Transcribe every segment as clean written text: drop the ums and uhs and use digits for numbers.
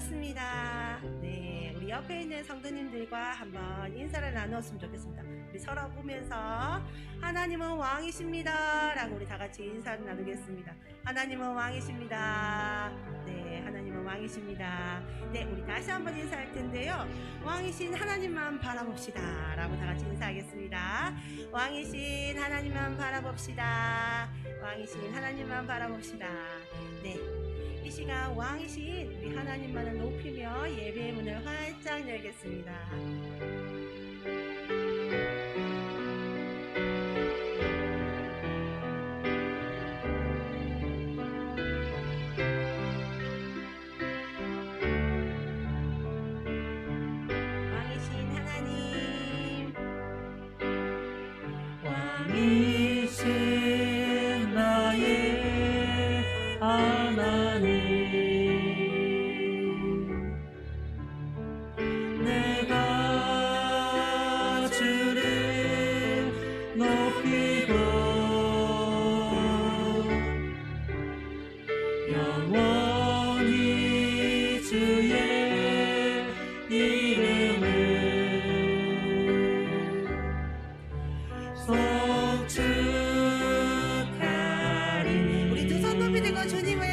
반갑습니다. 네, 우리 옆에 있는 성도님들과 한번 인사를 나누었으면 좋겠습니다. 우리 서로 보면서 하나님은 왕이십니다 라고 우리 다같이 인사를 나누겠습니다. 하나님은 왕이십니다. 네, 하나님은 왕이십니다. 네, 우리 다시 한번 인사할 텐데요, 왕이신 하나님만 바라봅시다 라고 다같이 인사하겠습니다. 왕이신 하나님만 바라봅시다. 왕이신 하나님만 바라봅시다. 네, 이 시간 왕이신 우리 하나님만을 높이며 예배의 문을 활짝 열겠습니다. 왕이신 하나님, 왕이신 나의 하나님, 내가 주를 높이고 영원히 주의 이름을 송축하리. 우리 두 손 높이 들고 주님을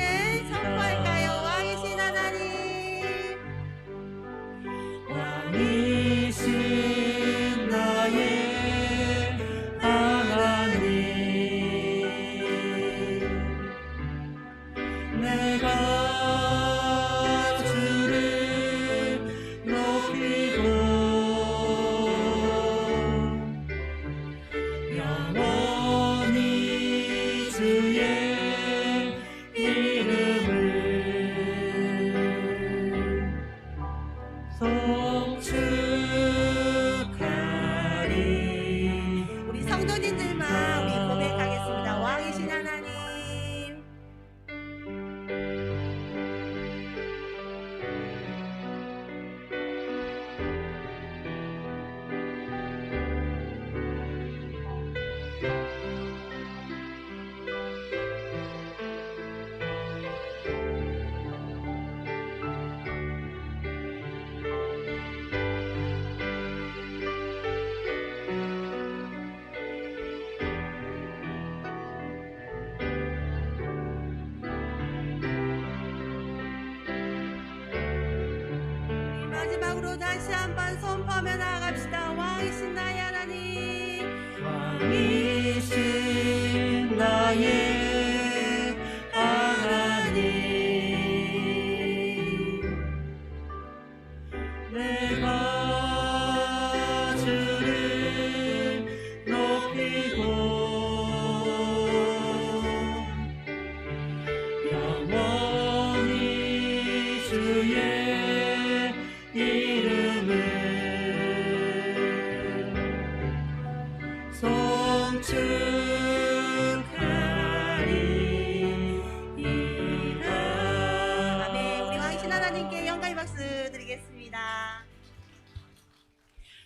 선포할까요? 왕이신 하나님, 왕이신 나의 하나님, 내가 주를 높이고 영원히 주의 이름을 송축하리. 우리 성도님들만 우리 고백하겠습니다. 왕이신 하나님, 마지막으로 다시 한번 선포하며 나아갑시다. 왕이신 나의 하나님, 왕이신 나의 하나님, 내가 주를 높이고 영원히 주의 이름을 송축하리이다. 아멘. 우리 왕이신 하나님께 영광의 박수 드리겠습니다.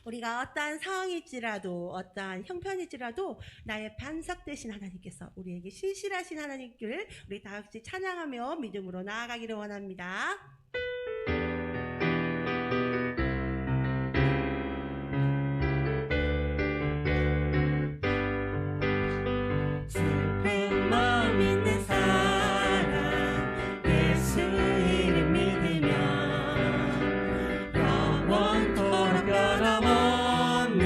우리가 어떠한 상황일지라도 어떠한 형편일지라도 나의 반석 되신 하나님께서 우리에게 신실하신 하나님을 우리 다 같이 찬양하며 믿음으로 나아가기를 원합니다. 슬픈 마음 있는 사람 예수 이름 믿으면 영원토록 변함없는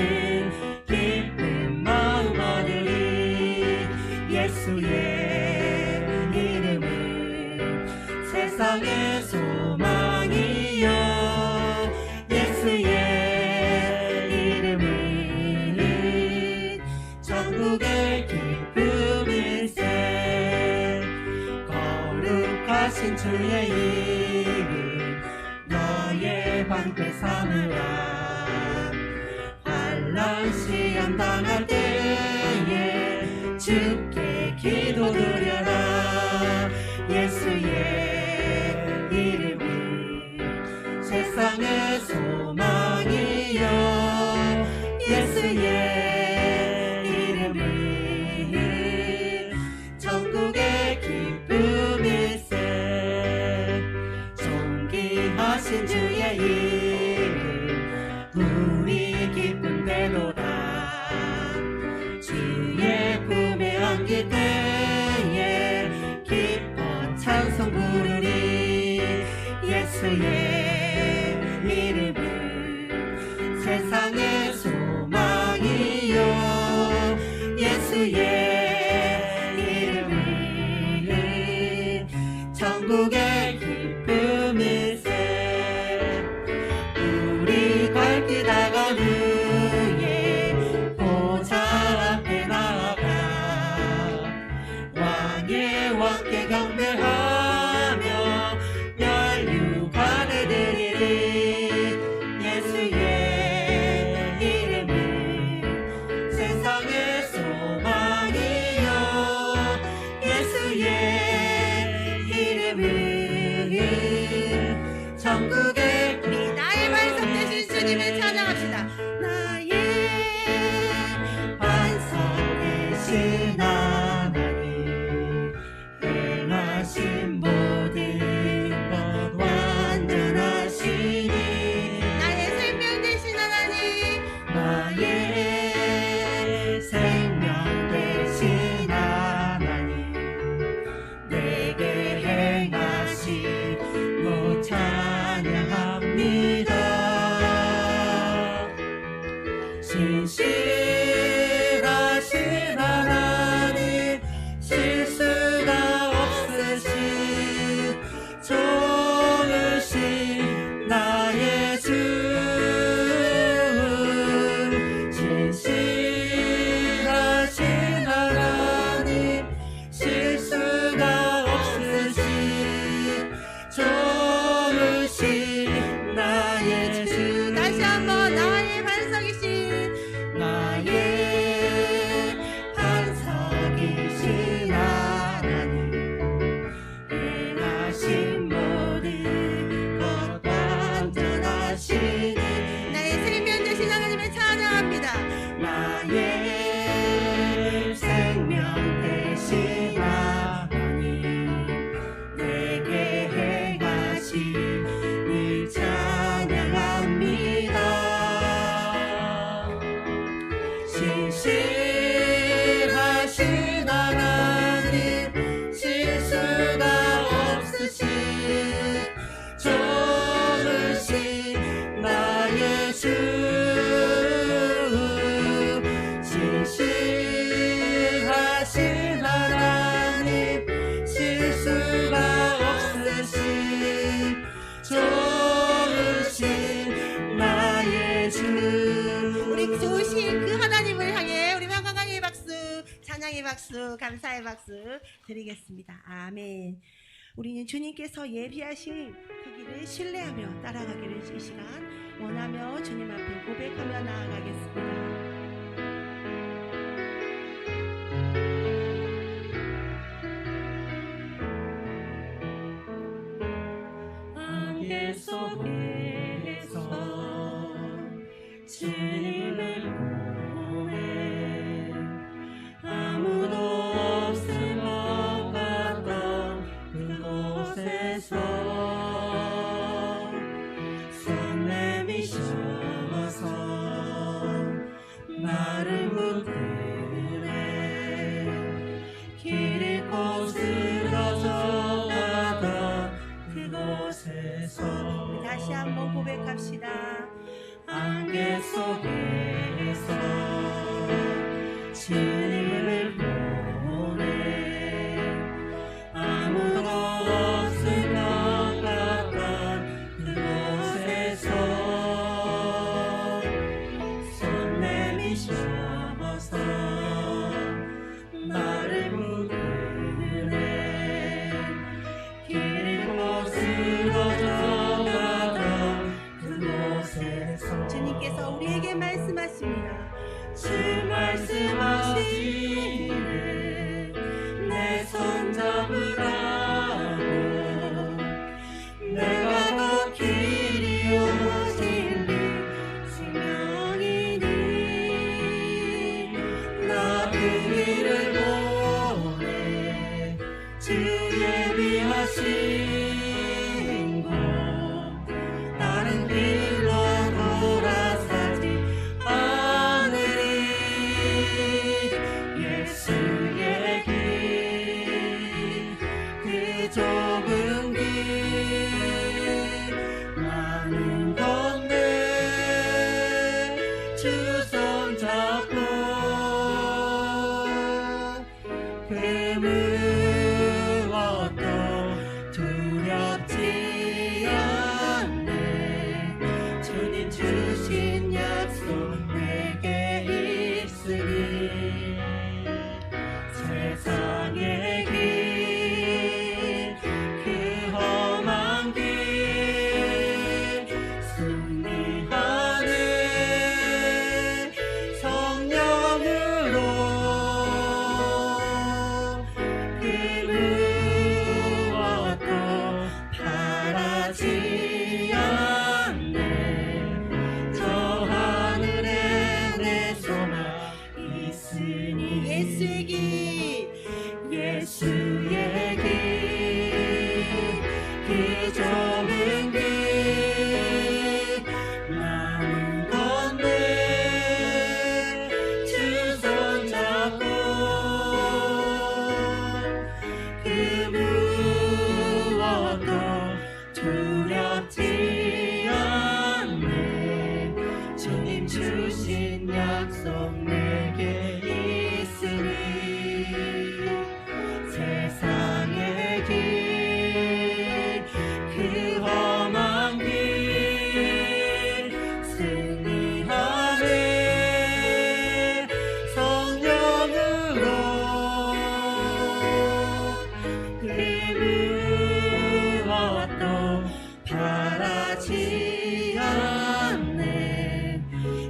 기쁜 마음 얻으리. 예수의 이름은 세상의 소망이여. 예수의 이름은 천국의 기쁨일세. 거룩하신 주의 이름 너의 방패 삼으라. 환난 시험 당할 때에 주께 기도드려라. 예수의 이름은 세상의 소망이여. 예수의 이름은 천국의 기쁨일세. 존귀한 나의 왕께 경배하며 멸류관을 드리리. 예수의 이름은 세상의 소망이요 예수의 이름은 천국의 우리 나의 반석 되신 주님을 찬양합시다. 나의 반석 되신 하나님 행하신 모든 것 완전하시니 나의 생명 되신 하나님, 나의 생명 되신 하나님 내게 행하신 것 찬양합니다. 신실하신 하나님 실수가 없으신 좋으신 나의 주. 신실하신 하나님 실수가 없으신 좋으신 나의 주. 다시 한번 나의 반석이신 나의 반석이신 하나님 행하신 모든 것 완전하시니 나의 생명 되신 하나님을 찬양합니다. 나의 생명 되신 하나님 내게 행하신 일 찬양합니다. 신실하신 하나님 실수가 없으신 좋으신 나의 주. 신실하신 하나님 실수가 없으신 좋으신 나의 주. 우리 좋으신 그 하나님을 향해 우리 건강의 박수, 찬양의 박수, 감사의 박수 드리겠습니다. 아멘. 우리는 주님께서 예비하신 그 길을 신뢰하며 따라가기를 이 시간 원하며 주님 앞에 고백하며 나아가겠습니다. 안개 속에서 주님을 보내 아무도 없을 것 같던 그곳에서 손 내미셔서 나를 붙드네 길 잃고 쓰러져 가던 그곳에서 다시 한번 고백합시다. 안개 속에서 주님을 보내 아무도 없을 것 같던 그곳에서 손 내미셔서 나를 부르네 길 잃고 쓰러져 가던 그곳에서 주님께서 우리에게 말씀하십니다. 주 말씀하시네 내 손 잡으라고 내가 곧 길이요 진리 생명이니 나 그 길을 보내 주 예비하신 곳 다른 길로 돌아서지 않으리 예수의 길 그 좁은 길 나는 건네 주 손 잡고 그 무엇도 두려워 그 무엇도 두렵지 않네. 주님 주신 약속 내게 있으니 세상의 길 그 험한 길 승리하네. 성령으로 그 무엇도 바라지 않네.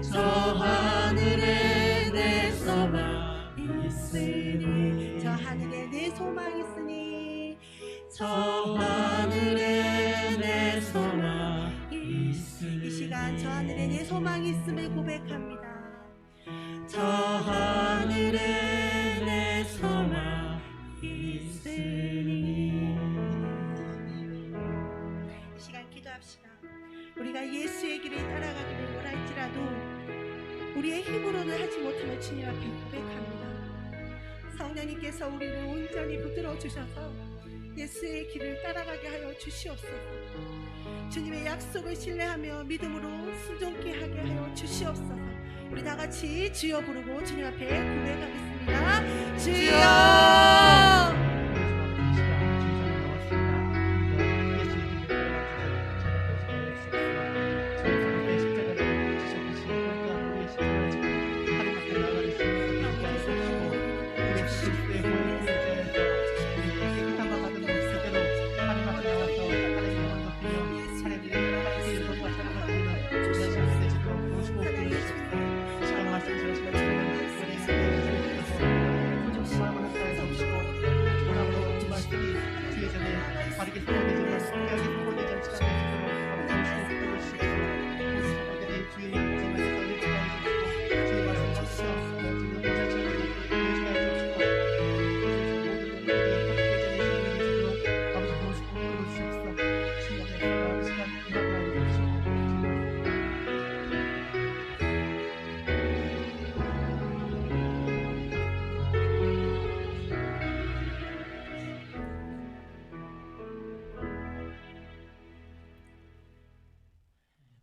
저 하늘에 내 소망 있으니 저 하늘에 내 소망 있으니 저 하늘에 내 소망 이 있으니 시간 저 하늘에 내 소망이 있음을 고백합니다. 저 하늘에 내 소망 있으니. 이 시간 기도합시다. 우리가 예수의 길을 따라가기를 원할지라도 우리의 힘으로는 하지 못하는 주님 앞에 고백합니다. 성령님께서 우리를 온전히 붙들어 주셔서 예수의 길을 따라가게 하여 주시옵소서. 주님의 약속을 신뢰하며 믿음으로 순종케 하게 하여 주시옵소서. 우리 다 같이 주여 부르고 주님 앞에 고백하겠습니다. 주여!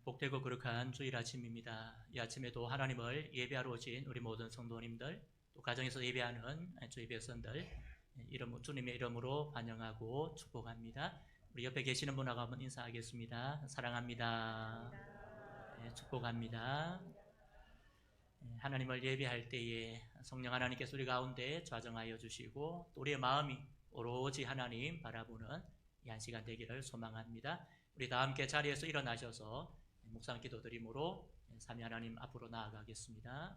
복되고 거룩한 주일 아침입니다. 이 아침에도 하나님을 예배하러 오신 우리 모든 성도님들, 또 가정에서 예배하는 주의 백성들, 주님의 이름으로 환영하고 축복합니다. 우리 옆에 계시는 분하고 한번 인사하겠습니다. 사랑합니다. 축복합니다. 하나님을 예배할 때에 성령 하나님께서 우리 가운데 좌정하여 주시고 또 우리의 마음이 오로지 하나님 바라보는 이 한 시간 되기를 소망합니다. 우리 다 함께 자리에서 일어나셔서 묵상 기도 드림으로 삼위 하나님 앞으로 나아가겠습니다.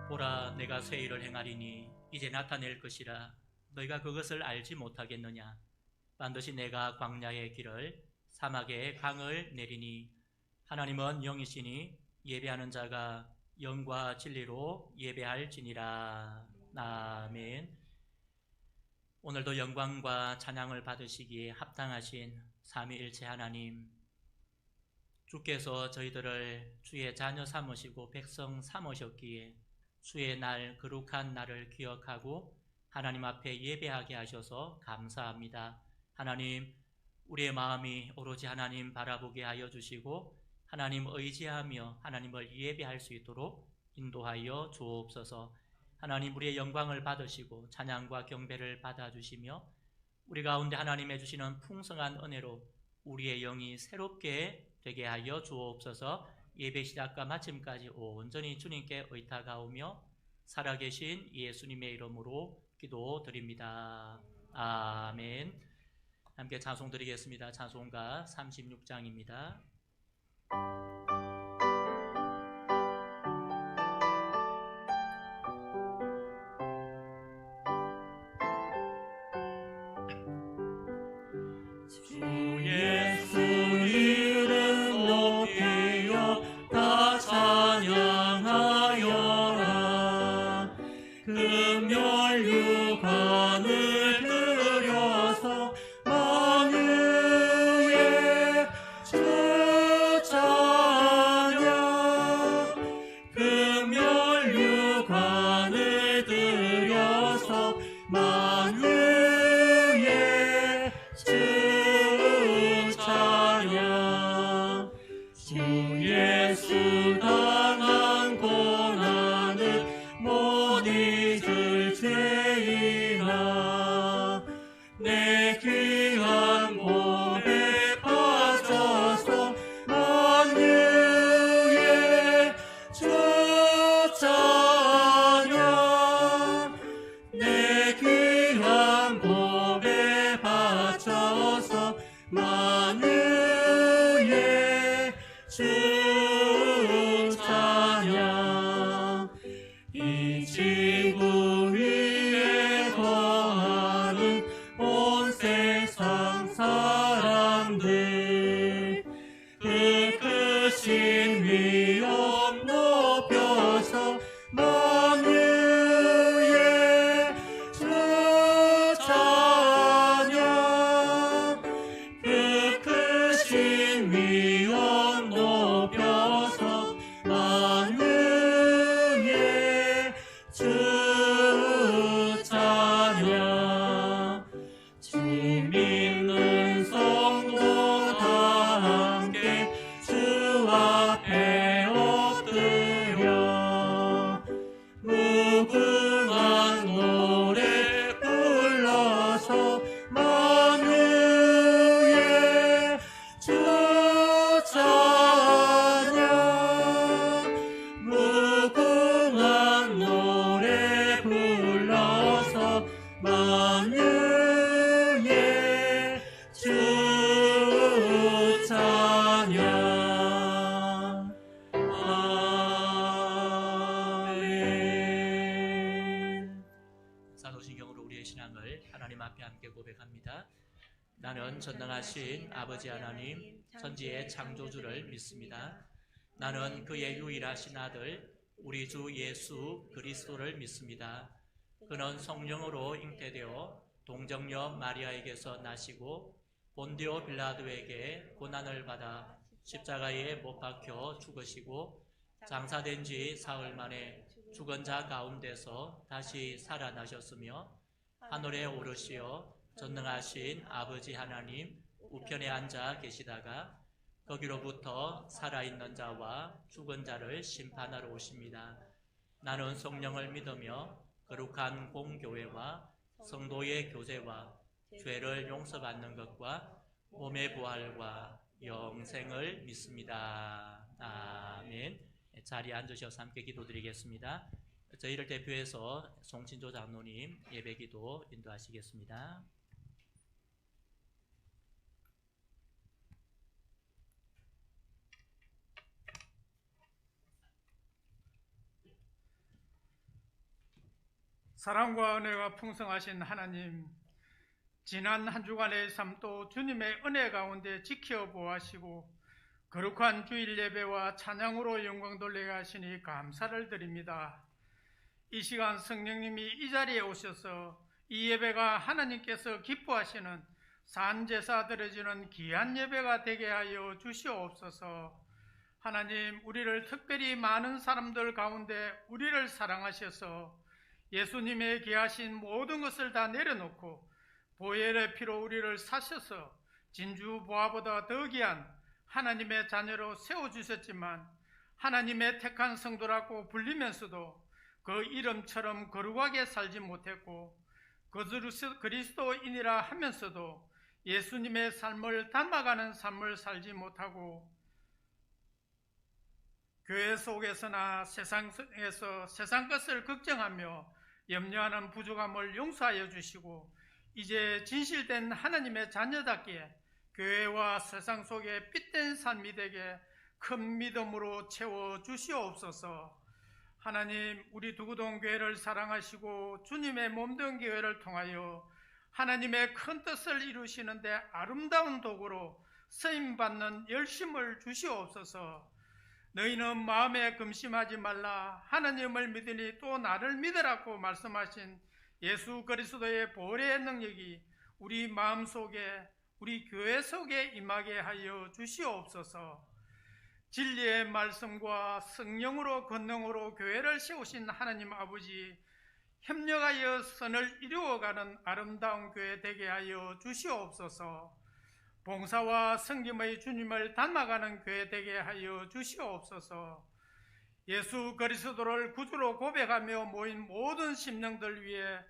보라, 내가 새 일을 행하리니 이제 나타낼 것이라. 너희가 그것을 알지 못하겠느냐? 반드시 내가 광야의 길을 사막의 강을 내리니. 하나님은 영이시니 예배하는 자가 영과 진리로 예배할지니라. 아멘. 오늘도 영광과 찬양을 받으시기에 합당하신 삼위일체 하나님, 주께서 저희들을 주의 자녀 삼으시고 백성 삼으셨기에 주의 날, 거룩한 날을 기억하고 하나님 앞에 예배하게 하셔서 감사합니다. 하나님, 우리의 마음이 오로지 하나님 바라보게 하여 주시고 하나님 의지하며 하나님을 예배할 수 있도록 인도하여 주옵소서. 하나님, 우리의 영광을 받으시고 찬양과 경배를 받아주시며 우리 가운데 하나님의 주시는 풍성한 은혜로 우리의 영이 새롭게 되게 하여 주옵소서. 예배 시작과 마침까지 온전히 주님께 의탁하오며 살아계신 예수님의 이름으로 기도드립니다. 아멘. 함께 찬송 드리겠습니다. 찬송가 36장입니다. 주 예수 이름 높이여 다 찬양하여라. 금멸류관을 들여서 만유의 주 찬양. 금멸류관을 들여서 만유의 주 찬양. 주 예수 당한 고난을 못 잊을 죄인아, 내 귀한 몸에 빠져서 만유의 주 찬양. 내 귀한 몸에 바쳐서 만유의 주 찬양. 이 지구 위에 거하는 온 세상 사람들, 그 크신 위엄 높여서 만유의 주 찬양. 그 크신 위엄 높여서 만유의 주 찬양. 주 믿는 성도 다 함께 주 앞에 엎드려 무궁한 노래 불러서 만유의 주 찬양. 무궁한 노래 불러서 만유의 주 찬양. 아멘. 사도신경으로 우리의 신앙을 하나님 앞에 함께 고백합니다. 나는 전능하신 아버지 하나님, 천지의 창조주를 믿습니다. 나는 그의 유일하신 아들 우리 주 예수 그리스도를 믿습니다. 그는 성령으로 잉태되어 동정녀 마리아에게서 나시고 본디오 빌라도에게 고난을 받아 십자가에 못 박혀 죽으시고 장사된 지 사흘 만에 죽은 자 가운데서 다시 살아나셨으며 하늘에 오르시어 전능하신 아버지 하나님 우편에 앉아 계시다가 거기로부터 살아있는 자와 죽은 자를 심판하러 오십니다. 나는 성령을 믿으며 거룩한 공교회와 성도의 교제와 죄를 용서받는 것과 몸의 부활과 영생을 믿습니다. 아멘. 자리에 앉으셔서 함께 기도드리겠습니다. 저희를 대표해서 송진조 장로님 예배기도 인도하시겠습니다. 사랑과 은혜가 풍성하신 하나님, 지난 한 주간의 삶도 주님의 은혜 가운데 지켜보아시고 거룩한 주일 예배와 찬양으로 영광 돌리게 하시니 감사를 드립니다. 이 시간 성령님이 이 자리에 오셔서 이 예배가 하나님께서 기뻐하시는 산제사 드려지는 귀한 예배가 되게 하여 주시옵소서. 하나님, 우리를 특별히 많은 사람들 가운데 우리를 사랑하셔서 예수님의 귀하신 모든 것을 다 내려놓고 보혈의 피로 우리를 사셔서 진주보화보다 더 귀한 하나님의 자녀로 세워주셨지만 하나님의 택한 성도라고 불리면서도 그 이름처럼 거룩하게 살지 못했고 그리스도인이라 하면서도 예수님의 삶을 담아가는 삶을 살지 못하고 교회 속에서나 세상에서 세상 것을 걱정하며 염려하는 부족함을 용서하여 주시고 이제 진실된 하나님의 자녀답게 교회와 세상 속에 빛된 삶이 되게 큰 믿음으로 채워 주시옵소서. 하나님, 우리 두구동 교회를 사랑하시고 주님의 몸된 교회를 통하여 하나님의 큰 뜻을 이루시는데 아름다운 도구로 쓰임받는 열심을 주시옵소서. 너희는 마음에 금심하지 말라. 하나님을 믿으니 또 나를 믿으라고 말씀하신 예수 그리스도의 보혈의 능력이 우리 마음속에, 우리 교회 속에 임하게 하여 주시옵소서. 진리의 말씀과 성령으로 권능으로 교회를 세우신 하나님 아버지, 협력하여 선을 이루어가는 아름다운 교회 되게 하여 주시옵소서. 봉사와 섬김의 주님을 닮아가는 교회 되게 하여 주시옵소서. 예수 그리스도를 구주로 고백하며 모인 모든 심령들 위해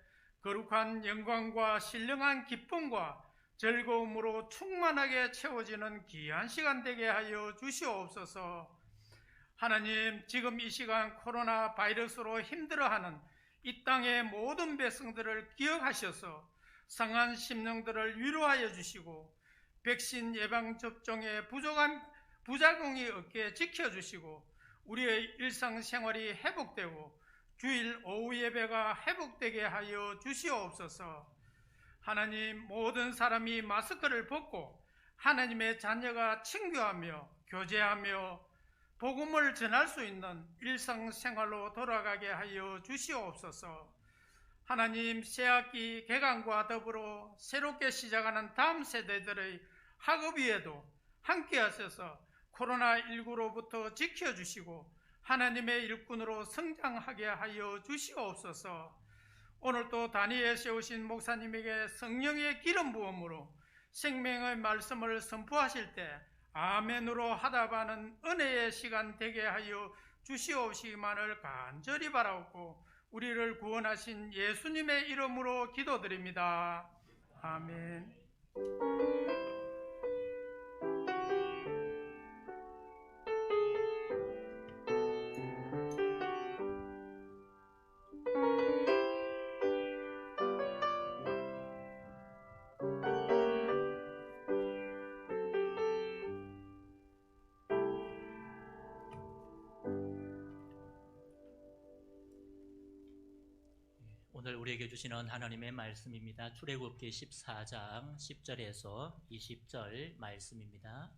거룩한 영광과 신령한 기쁨과 즐거움으로 충만하게 채워지는 귀한 시간 되게 하여 주시옵소서. 하나님, 지금 이 시간 코로나 바이러스로 힘들어하는 이 땅의 모든 백성들을 기억하셔서 상한 심령들을 위로하여 주시고 백신 예방접종의 부작용이 없게 지켜주시고 우리의 일상생활이 회복되고 주일 오후 예배가 회복되게 하여 주시옵소서. 하나님, 모든 사람이 마스크를 벗고 하나님의 자녀가 친교하며 교제하며 복음을 전할 수 있는 일상생활로 돌아가게 하여 주시옵소서. 하나님, 새학기 개강과 더불어 새롭게 시작하는 다음 세대들의 학업 위에도 함께 하셔서 코로나19로부터 지켜주시고 하나님의 일꾼으로 성장하게 하여 주시옵소서. 오늘도 다니엘에 세우신 목사님에게 성령의 기름 부음으로 생명의 말씀을 선포하실 때 아멘으로 하답하는 은혜의 시간 되게 하여 주시옵시기만을 간절히 바라옵고 우리를 구원하신 예수님의 이름으로 기도드립니다. 아멘. 오늘 우리에게 주시는 하나님의 말씀입니다. 출애굽기 14장 10절에서 20절 말씀입니다.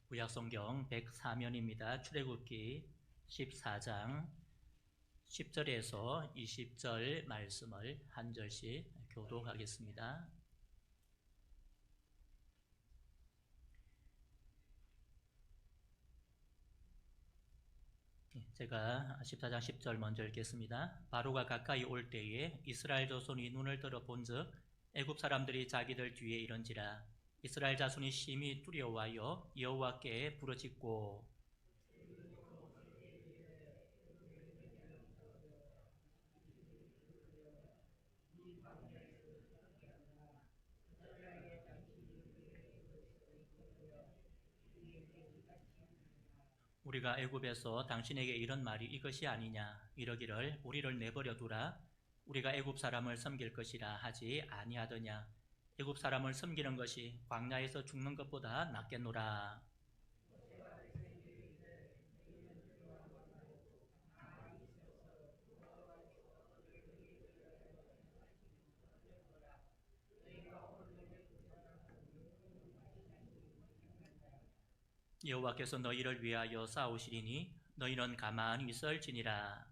구약성경 104면입니다. 출애굽기 14장 10절에서 20절 말씀을 한 절씩 교독하겠습니다. 제가 14장 10절 먼저 읽겠습니다. 바로가 가까이 올 때에 이스라엘 자손이 눈을 들어 본즉 애굽 사람들이 자기들 뒤에 이른지라. 이스라엘 자손이 심히 두려워하여 여호와께 부르짖고 우리가 애굽에서 당신에게 이런 말이 이것이 아니냐 이러기를 우리를 내버려 두라 우리가 애굽 사람을 섬길 것이라 하지 아니하더냐. 애굽 사람을 섬기는 것이 광야에서 죽는 것보다 낫겠노라. 여호와께서 너희를 위하여 싸우시리니 너희는 가만히 있을지니라.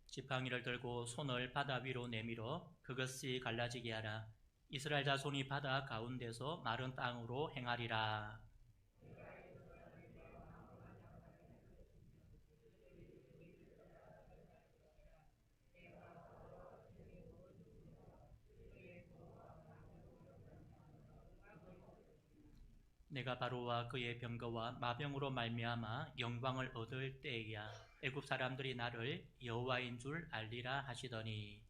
지팡이를 들고 손을 바다 위로 내밀어 그것이 갈라지게 하라. 이스라엘 자손이 바다 가운데서 마른 땅으로 행하리라. 내가 바로와 그의 병거와 마병으로 말미암아 영광을 얻을 때에야 애굽 사람들이 나를 여호와인 줄 알리라 하시더니.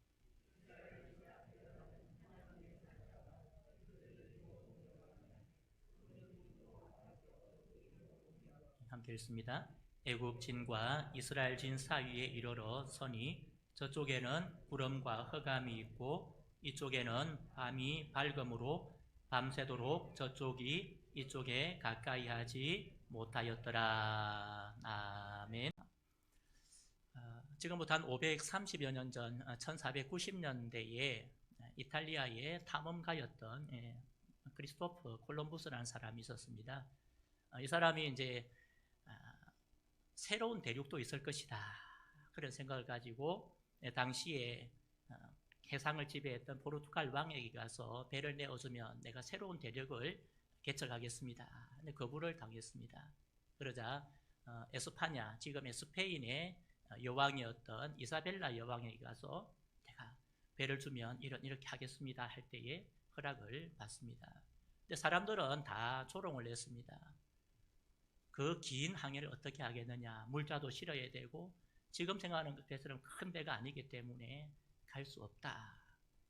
함께 읽습니다. 애굽 진과 이스라엘 진 사이에 이르러 서니 저쪽에는 구름과 흑암이 있고 이쪽에는 밤이 밝음으로 밤새도록 저쪽이 이쪽에 가까이 하지 못하였더라. 아멘. 지금부터 한 530여 년 전 1490년대에 이탈리아의 탐험가였던 크리스토프 콜럼부스라는 사람이 있었습니다. 이 사람이 이제 새로운 대륙도 있을 것이다, 그런 생각을 가지고 당시에 해상을 지배했던 포르투갈 왕에게 가서 배를 내어주면 내가 새로운 대륙을 개척하겠습니다. 근데 거부를 당했습니다. 그러자 에스파냐, 지금의 스페인의 여왕이었던 이사벨라 여왕에게 가서 내가 배를 주면 이렇게 하겠습니다 할 때에 허락을 받습니다. 근데 사람들은 다 조롱을 했습니다. 그 긴 항해를 어떻게 하겠느냐, 물자도 실어야 되고 지금 생각하는 것처럼 큰 배가 아니기 때문에 갈 수 없다.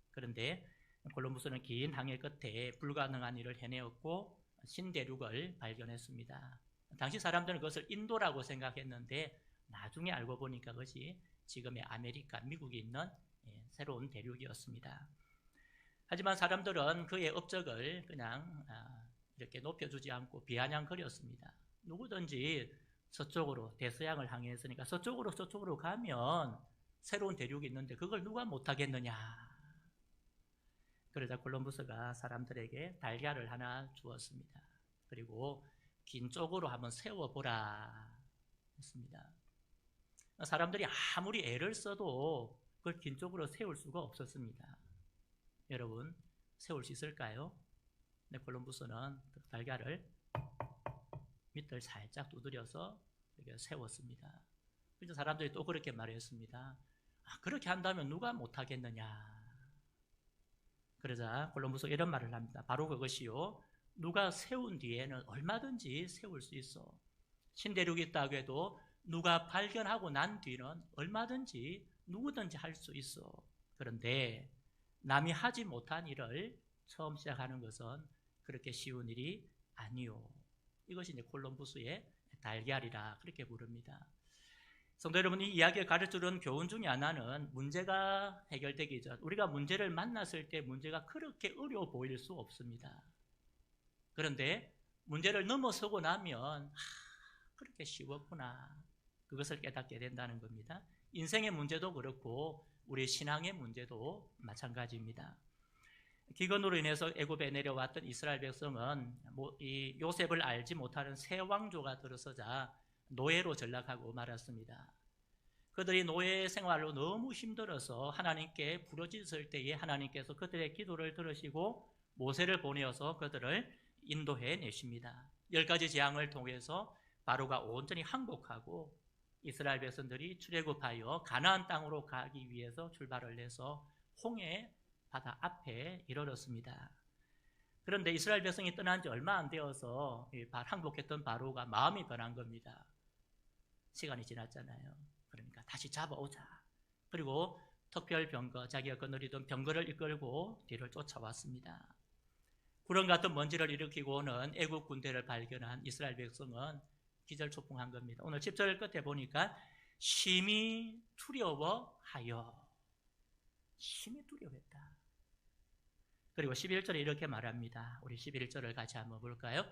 그런데 콜럼부스는 긴 항해 끝에 불가능한 일을 해내었고 신대륙을 발견했습니다. 당시 사람들은 그것을 인도라고 생각했는데 나중에 알고 보니까 그것이 지금의 아메리카, 미국이 있는 새로운 대륙이었습니다. 하지만 사람들은 그의 업적을 그냥 이렇게 높여주지 않고 비아냥거렸습니다. 누구든지 서쪽으로 대서양을 항해했으니까 서쪽으로 가면 새로운 대륙이 있는데 그걸 누가 못하겠느냐. 그러자 콜럼부스가 사람들에게 달걀을 하나 주었습니다. 그리고 긴 쪽으로 한번 세워보라 했습니다. 사람들이 아무리 애를 써도 그걸 긴 쪽으로 세울 수가 없었습니다. 여러분, 세울 수 있을까요? 네, 콜럼부스는 그 달걀을 밑을 살짝 두드려서 이렇게 세웠습니다. 그래서 사람들이 또 그렇게 말했습니다. 그렇게 한다면 누가 못하겠느냐. 그러자 콜럼부스가 이런 말을 합니다. 바로 그것이요, 누가 세운 뒤에는 얼마든지 세울 수 있어. 신대륙이 있다고 해도 누가 발견하고 난 뒤는 얼마든지 누구든지 할 수 있어. 그런데 남이 하지 못한 일을 처음 시작하는 것은 그렇게 쉬운 일이 아니요. 이것이 이제 콜럼부스의 달걀이라 그렇게 부릅니다. 성도 여러분, 이 이야기를 가르쳐주는 교훈 중에 하나는 문제가 해결되기 전 우리가 문제를 만났을 때 문제가 그렇게 어려워 보일 수 없습니다. 그런데 문제를 넘어서고 나면 그렇게 쉬웠구나, 그것을 깨닫게 된다는 겁니다. 인생의 문제도 그렇고 우리 신앙의 문제도 마찬가지입니다. 기근으로 인해서 애굽에 내려왔던 이스라엘 백성은 이 요셉을 알지 못하는 새 왕조가 들어서자 노예로 전락하고 말았습니다. 그들이 노예 생활로 너무 힘들어서 하나님께 부르짖을 때에 하나님께서 그들의 기도를 들으시고 모세를 보내어서 그들을 인도해 내십니다. 10가지 재앙을 통해서 바로가 온전히 항복하고 이스라엘 백성들이 출애굽하여 가나안 땅으로 가기 위해서 출발을 해서 홍해 바다 앞에 이르렀습니다. 그런데 이스라엘 백성이 떠난 지 얼마 안 되어서 항복했던 바로가 마음이 변한 겁니다. 시간이 지났잖아요. 그러니까 다시 잡아오자. 그리고 특별 병거, 자기가 거느리던 병거를 이끌고 뒤를 쫓아왔습니다. 구름 같은 먼지를 일으키고 오는 애국 군대를 발견한 이스라엘 백성은 기절초풍한 겁니다. 오늘 10절 끝에 보니까 심히 두려워하여, 심히 두려워했다. 그리고 11절에 이렇게 말합니다. 우리 11절을 같이 한번 볼까요?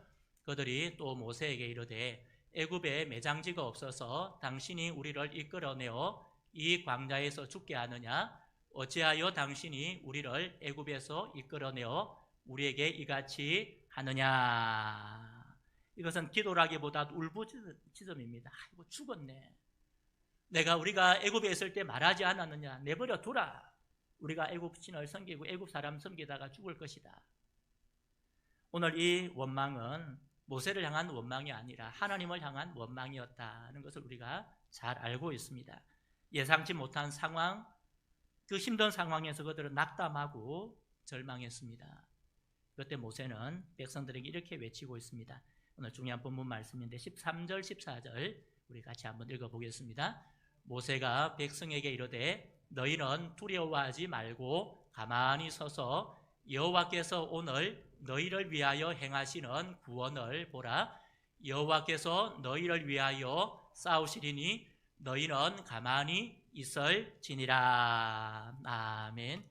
그들이 또 모세에게 이르되 애굽에 매장지가 없어서 당신이 우리를 이끌어내어 이 광야에서 죽게 하느냐? 어찌하여 당신이 우리를 애굽에서 이끌어내어 우리에게 이같이 하느냐? 이것은 기도라기보다 울부짖음입니다. 아이고 죽었네. 우리가 애굽에 있을 때 말하지 않았느냐? 내버려 두라. 우리가 애굽 신을 섬기고 애굽 사람 섬기다가 죽을 것이다. 오늘 이 원망은 모세를 향한 원망이 아니라 하나님을 향한 원망이었다는 것을 우리가 잘 알고 있습니다. 예상치 못한 상황, 그 힘든 상황에서 그들은 낙담하고 절망했습니다. 그때 모세는 백성들에게 이렇게 외치고 있습니다. 오늘 중요한 본문 말씀인데 13절, 14절 우리 같이 한번 읽어보겠습니다. 모세가 백성에게 이르되 너희는 두려워하지 말고 가만히 서서 여호와께서 오늘 너희를 위하여 행하시는 구원을 보라. 여호와께서 너희를 위하여 싸우시리니 너희는 가만히 있을지니라. 아멘.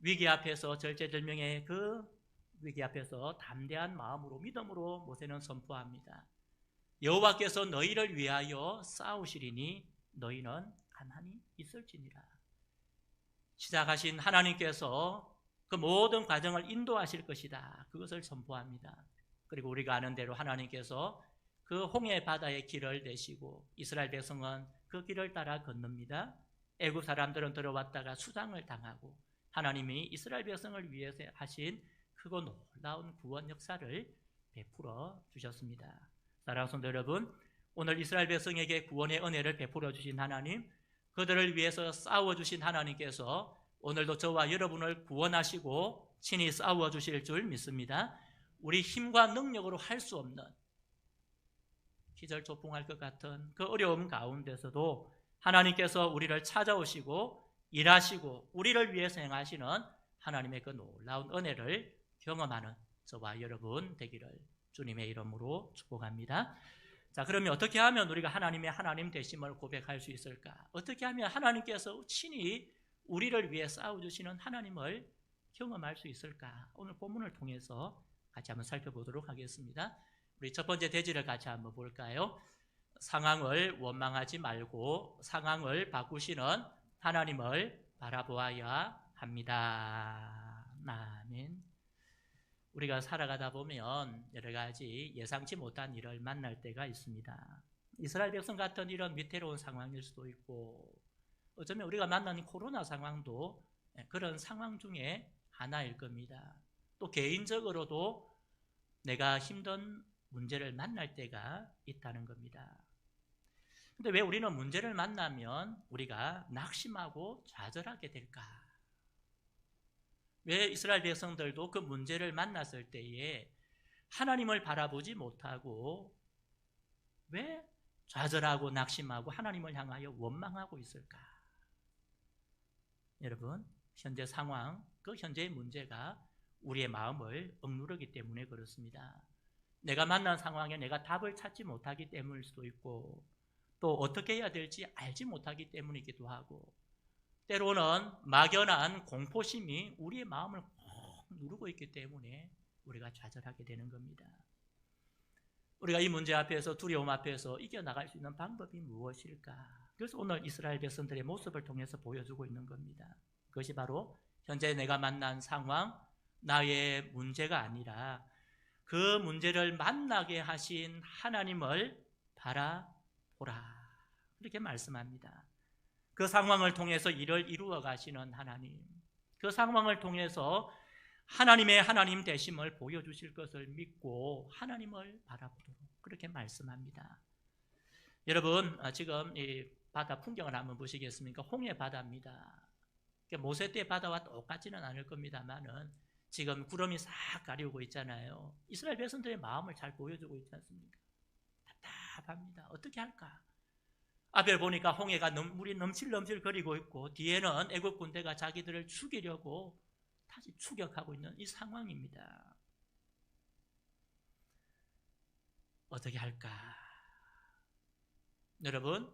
위기 앞에서 절제절명의 그 위기 앞에서 담대한 마음으로 믿음으로 모세는 선포합니다. 여호와께서 너희를 위하여 싸우시리니 너희는 가만히 있을지니라. 시작하신 하나님께서 그 모든 과정을 인도하실 것이다. 그것을 선포합니다. 그리고 우리가 아는 대로 하나님께서 그 홍해 바다의 길을 내시고 이스라엘 백성은 그 길을 따라 건넙니다. 애굽 사람들은 들어왔다가 수장을 당하고 하나님이 이스라엘 백성을 위해서 하신 크고 놀라운 구원 역사를 베풀어 주셨습니다. 사랑하는 성도 여러분, 오늘 이스라엘 백성에게 구원의 은혜를 베풀어 주신 하나님, 그들을 위해서 싸워주신 하나님께서 오늘도 저와 여러분을 구원하시고 친히 싸워주실 줄 믿습니다. 우리 힘과 능력으로 할 수 없는 기절초풍할 것 같은 그 어려움 가운데서도 하나님께서 우리를 찾아오시고 일하시고 우리를 위해서 행하시는 하나님의 그 놀라운 은혜를 경험하는 저와 여러분 되기를 주님의 이름으로 축복합니다. 자, 그러면 어떻게 하면 우리가 하나님의 하나님 되심을 고백할 수 있을까? 어떻게 하면 하나님께서 친히 우리를 위해 싸워주시는 하나님을 경험할 수 있을까? 오늘 본문을 통해서 같이 한번 살펴보도록 하겠습니다. 우리 첫 번째 대지를 같이 한번 볼까요? 상황을 원망하지 말고 상황을 바꾸시는 하나님을 바라보아야 합니다. 아멘. 우리가 살아가다 보면 여러 가지 예상치 못한 일을 만날 때가 있습니다. 이스라엘 백성 같은 이런 위태로운 상황일 수도 있고 어쩌면 우리가 만나는 코로나 상황도 그런 상황 중에 하나일 겁니다. 또 개인적으로도 내가 힘든 문제를 만날 때가 있다는 겁니다. 근데 왜 우리는 문제를 만나면 우리가 낙심하고 좌절하게 될까? 왜 이스라엘 백성들도 그 문제를 만났을 때에 하나님을 바라보지 못하고 왜 좌절하고 낙심하고 하나님을 향하여 원망하고 있을까? 여러분, 현재 상황, 그 현재의 문제가 우리의 마음을 억누르기 때문에 그렇습니다. 내가 만난 상황에 내가 답을 찾지 못하기 때문일 수도 있고 또 어떻게 해야 될지 알지 못하기 때문이기도 하고 때로는 막연한 공포심이 우리의 마음을 꼭 누르고 있기 때문에 우리가 좌절하게 되는 겁니다. 우리가 이 문제 앞에서 두려움 앞에서 이겨나갈 수 있는 방법이 무엇일까? 그래서 오늘 이스라엘 백성들의 모습을 통해서 보여주고 있는 겁니다. 그것이 바로 현재 내가 만난 상황, 나의 문제가 아니라 그 문제를 만나게 하신 하나님을 바라보라. 이렇게 말씀합니다. 그 상황을 통해서 일을 이루어 가시는 하나님, 그 상황을 통해서 하나님의 하나님 되심을 보여주실 것을 믿고 하나님을 바라보도록 그렇게 말씀합니다. 여러분, 지금 이 바다 풍경을 한번 보시겠습니까? 홍해 바다입니다. 모세 때 바다와 똑같지는 않을 겁니다만은 지금 구름이 싹 가리우고 있잖아요. 이스라엘 백성들의 마음을 잘 보여주고 있지 않습니까? 답답합니다. 어떻게 할까? 앞에 보니까 홍해가 물이 넘실넘실 거리고 있고 뒤에는 애국 군대가 자기들을 죽이려고 다시 추격하고 있는 이 상황입니다. 어떻게 할까? 여러분,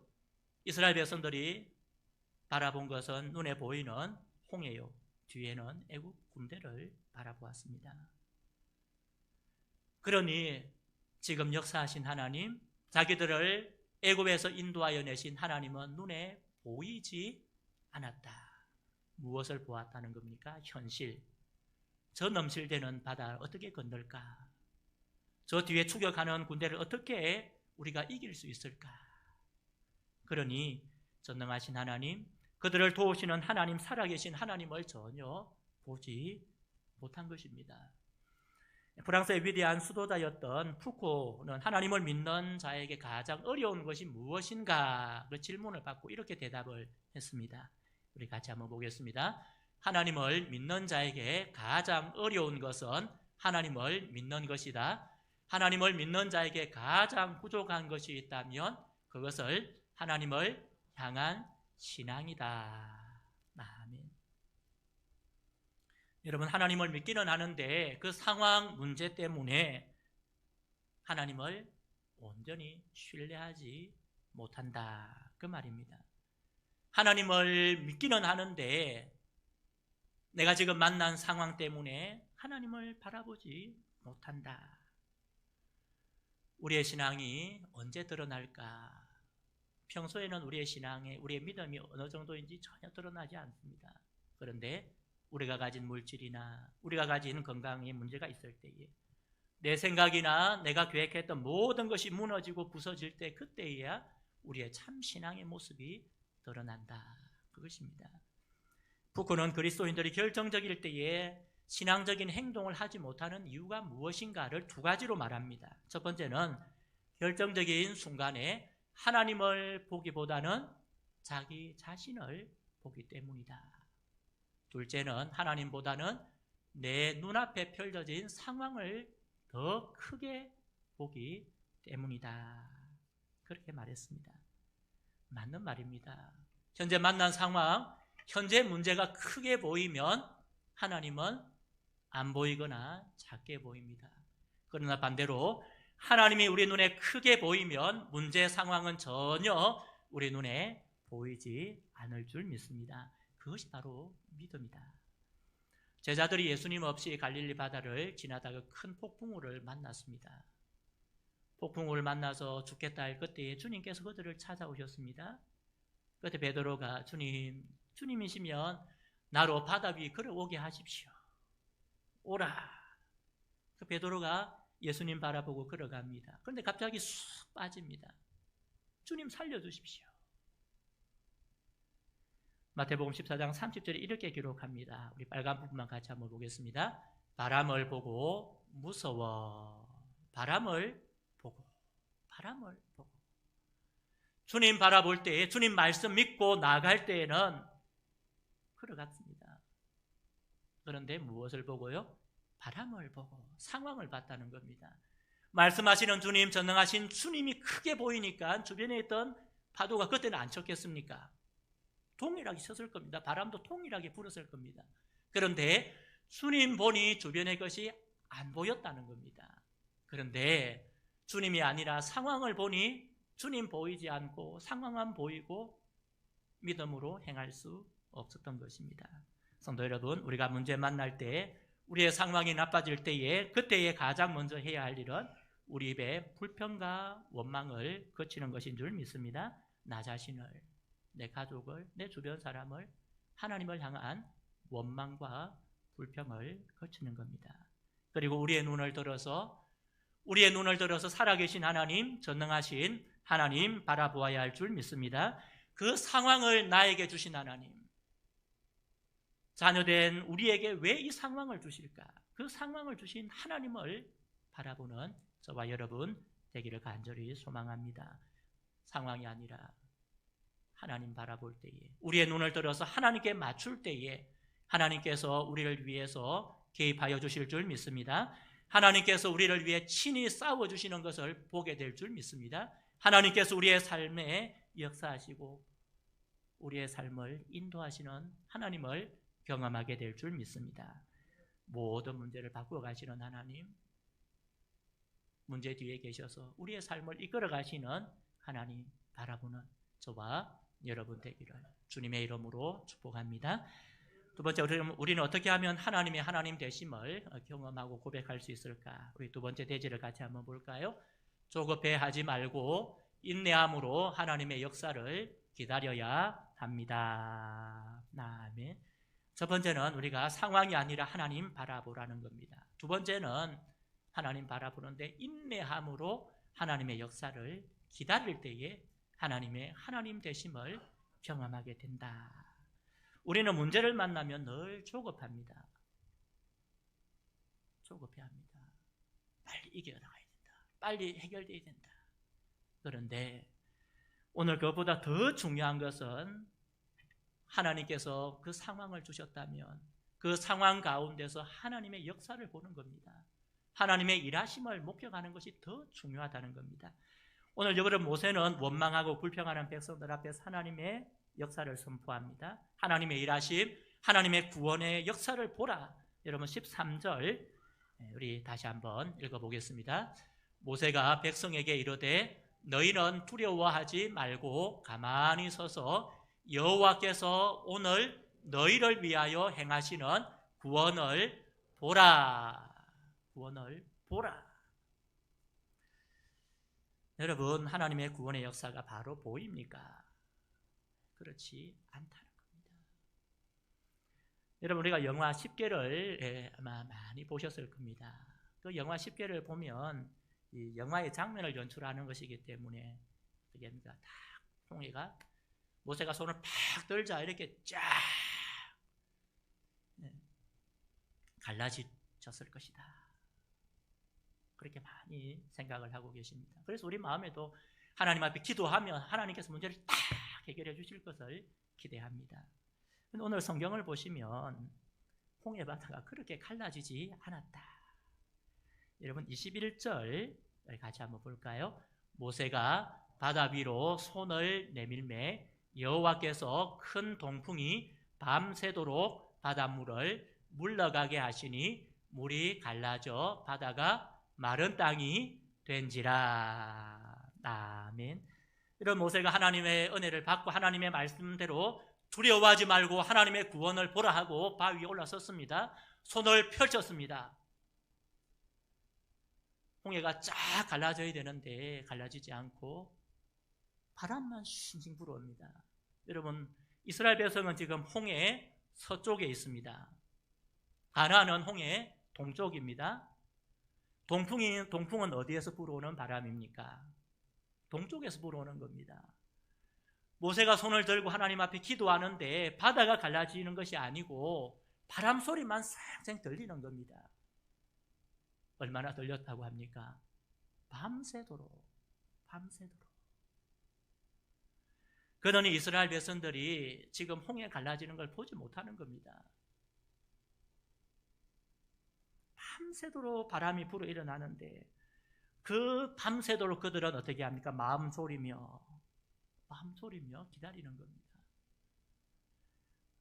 이스라엘 백성들이 바라본 것은 눈에 보이는 홍해요. 뒤에는 애국 군대를 바라보았습니다. 그러니 지금 역사하신 하나님, 자기들을 애굽에서 인도하여 내신 하나님은 눈에 보이지 않았다. 무엇을 보았다는 겁니까? 현실. 저 넘실대는 바다를 어떻게 건널까? 저 뒤에 추격하는 군대를 어떻게 우리가 이길 수 있을까? 그러니 전능하신 하나님, 그들을 도우시는 하나님, 살아계신 하나님을 전혀 보지 못한 것입니다. 프랑스의 위대한 수도자였던 푸코는 하나님을 믿는 자에게 가장 어려운 것이 무엇인가? 그 질문을 받고 이렇게 대답을 했습니다. 우리 같이 한번 보겠습니다. 하나님을 믿는 자에게 가장 어려운 것은 하나님을 믿는 것이다. 하나님을 믿는 자에게 가장 부족한 것이 있다면 그것을 하나님을 향한 신앙이다. 아멘. 여러분, 하나님을 믿기는 하는데 그 상황 문제 때문에 하나님을 온전히 신뢰하지 못한다. 그 말입니다. 하나님을 믿기는 하는데 내가 지금 만난 상황 때문에 하나님을 바라보지 못한다. 우리의 신앙이 언제 드러날까? 평소에는 우리의 신앙에 우리의 믿음이 어느 정도인지 전혀 드러나지 않습니다. 그런데 우리가 가진 물질이나 우리가 가진 건강에 문제가 있을 때에, 내 생각이나 내가 계획했던 모든 것이 무너지고 부서질 때, 그때에야 우리의 참 신앙의 모습이 드러난다. 그것입니다. 부코는 그리스도인들이 결정적일 때에 신앙적인 행동을 하지 못하는 이유가 무엇인가를 두 가지로 말합니다. 첫 번째는 결정적인 순간에 하나님을 보기보다는 자기 자신을 보기 때문이다. 둘째는 하나님보다는 내 눈앞에 펼쳐진 상황을 더 크게 보기 때문이다. 그렇게 말했습니다. 맞는 말입니다. 현재 만난 상황, 현재 문제가 크게 보이면 하나님은 안 보이거나 작게 보입니다. 그러나 반대로 하나님이 우리 눈에 크게 보이면 문제 상황은 전혀 우리 눈에 보이지 않을 줄 믿습니다. 그것이 바로 믿음이다. 제자들이 예수님 없이 갈릴리 바다를 지나다가 큰 폭풍우를 만났습니다. 폭풍우를 만나서 죽겠다 할 그때에 주님께서 그들을 찾아오셨습니다. 그때 베드로가 주님이시면 나로 바다 위 걸어오게 하십시오. 오라. 그 베드로가 예수님 바라보고 걸어갑니다. 그런데 갑자기 쑥 빠집니다. 주님 살려주십시오. 마태복음 14장 30절에 이렇게 기록합니다. 우리 빨간 부분만 같이 한번 보겠습니다. 바람을 보고 무서워. 바람을 보고. 주님 바라볼 때에, 주님 말씀 믿고 나아갈 때에는 걸어갔습니다. 그런데 무엇을 보고요? 바람을 보고 상황을 봤다는 겁니다. 말씀하시는 주님, 전능하신 주님이 크게 보이니까 주변에 있던 파도가 그때는 안 쳤겠습니까? 동일하게 쳤을 겁니다. 바람도 동일하게 불었을 겁니다. 그런데 주님 보니 주변의 것이 안 보였다는 겁니다. 그런데 주님이 아니라 상황을 보니 주님 보이지 않고 상황만 보이고 믿음으로 행할 수 없었던 것입니다. 성도 여러분, 우리가 문제 만날 때, 우리의 상황이 나빠질 때에, 그때에 가장 먼저 해야 할 일은 우리 입에 불평과 원망을 거치는 것인 줄 믿습니다. 나 자신을, 내 가족을, 내 주변 사람을, 하나님을 향한 원망과 불평을 거치는 겁니다. 그리고 우리의 눈을 들어서 살아계신 하나님, 전능하신 하나님 바라보아야 할 줄 믿습니다. 그 상황을 나에게 주신 하나님, 자녀된 우리에게 왜 이 상황을 주실까? 그 상황을 주신 하나님을 바라보는 저와 여러분 되기를 간절히 소망합니다. 상황이 아니라 하나님 바라볼 때에, 우리의 눈을 들어서 하나님께 맞출 때에 하나님께서 우리를 위해서 개입하여 주실 줄 믿습니다. 하나님께서 우리를 위해 친히 싸워주시는 것을 보게 될 줄 믿습니다. 하나님께서 우리의 삶에 역사하시고 우리의 삶을 인도하시는 하나님을 경험하게 될 줄 믿습니다. 모든 문제를 바꾸어 가시는 하나님, 문제 뒤에 계셔서 우리의 삶을 이끌어 가시는 하나님 바라보는 저와 여러분 되기를 주님의 이름으로 축복합니다. 두 번째, 우리는 어떻게 하면 하나님의 하나님 되심을 경험하고 고백할 수 있을까? 우리 두 번째 대지를 같이 한번 볼까요? 조급해하지 말고 인내함으로 하나님의 역사를 기다려야 합니다. 아멘. 첫 번째는 우리가 상황이 아니라 하나님 바라보라는 겁니다. 두 번째는 하나님 바라보는데 인내함으로 하나님의 역사를 기다릴 때에 하나님의 하나님 되심을 경험하게 된다. 우리는 문제를 만나면 늘 조급합니다. 조급해합니다. 빨리 이겨나가야 된다. 빨리 해결돼야 된다. 그런데 오늘 그것보다 더 중요한 것은 하나님께서 그 상황을 주셨다면 그 상황 가운데서 하나님의 역사를 보는 겁니다. 하나님의 일하심을 목격하는 것이 더 중요하다는 겁니다. 오늘 여러분, 모세는 원망하고 불평하는 백성들 앞에서 하나님의 역사를 선포합니다. 하나님의 일하심, 하나님의 구원의 역사를 보라. 여러분 13절 우리 다시 한번 읽어보겠습니다. 모세가 백성에게 이르되 너희는 두려워하지 말고 가만히 서서 여호와께서 오늘 너희를 위하여 행하시는 구원을 보라. 구원을 보라. 여러분, 하나님의 구원의 역사가 바로 보입니까? 그렇지 않다는 겁니다. 여러분, 우리가 영화 10개를 아마 많이 보셨을 겁니다. 그 영화 10개를 보면 이 영화의 장면을 연출하는 것이기 때문에 어떻게 합니까? 딱 홍해가 모세가 손을 팍 들자 이렇게 쫙 갈라졌을 것이다. 그렇게 많이 생각을 하고 계십니다. 그래서 우리 마음에도 하나님 앞에 기도하면 하나님께서 문제를 딱 해결해 주실 것을 기대합니다. 오늘 성경을 보시면 홍해 바다가 그렇게 갈라지지 않았다. 여러분 21절 같이 한번 볼까요? 모세가 바다 위로 손을 내밀매 여호와께서 큰 동풍이 밤새도록 바닷물을 물러가게 하시니 물이 갈라져 바다가 마른 땅이 된지라. 아멘. 이런 모세가 하나님의 은혜를 받고 하나님의 말씀대로 두려워하지 말고 하나님의 구원을 보라 하고 바위에 올라섰습니다. 손을 펼쳤습니다. 홍해가 쫙 갈라져야 되는데 갈라지지 않고 바람만 싱싱 불어옵니다. 여러분, 이스라엘 백성은 지금 홍해 서쪽에 있습니다. 가나안은 홍해 동쪽입니다. 동풍은 어디에서 불어오는 바람입니까? 동쪽에서 불어오는 겁니다. 모세가 손을 들고 하나님 앞에 기도하는데 바다가 갈라지는 것이 아니고 바람 소리만 쌩쌩 들리는 겁니다. 얼마나 들렸다고 합니까? 밤새도록. 그러니 이스라엘 백성들이 지금 홍해 갈라지는 걸 보지 못하는 겁니다. 밤새도록 바람이 불어 일어나는데 그 밤새도록 그들은 어떻게 합니까? 마음 졸이며 기다리는 겁니다.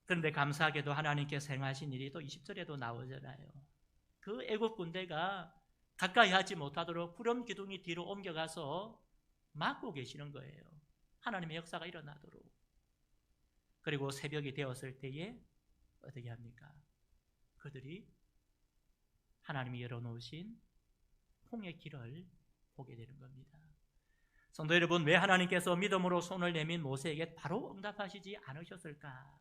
그런데 감사하게도 하나님께서 행하신 일이 또 20절에도 나오잖아요. 그 애국 군대가 가까이 하지 못하도록 구름 기둥이 뒤로 옮겨가서 막고 계시는 거예요. 하나님의 역사가 일어나도록. 그리고 새벽이 되었을 때에 어떻게 합니까? 그들이 하나님이 열어놓으신 홍해 길을 보게 되는 겁니다. 성도 여러분, 왜 하나님께서 믿음으로 손을 내민 모세에게 바로 응답하시지 않으셨을까?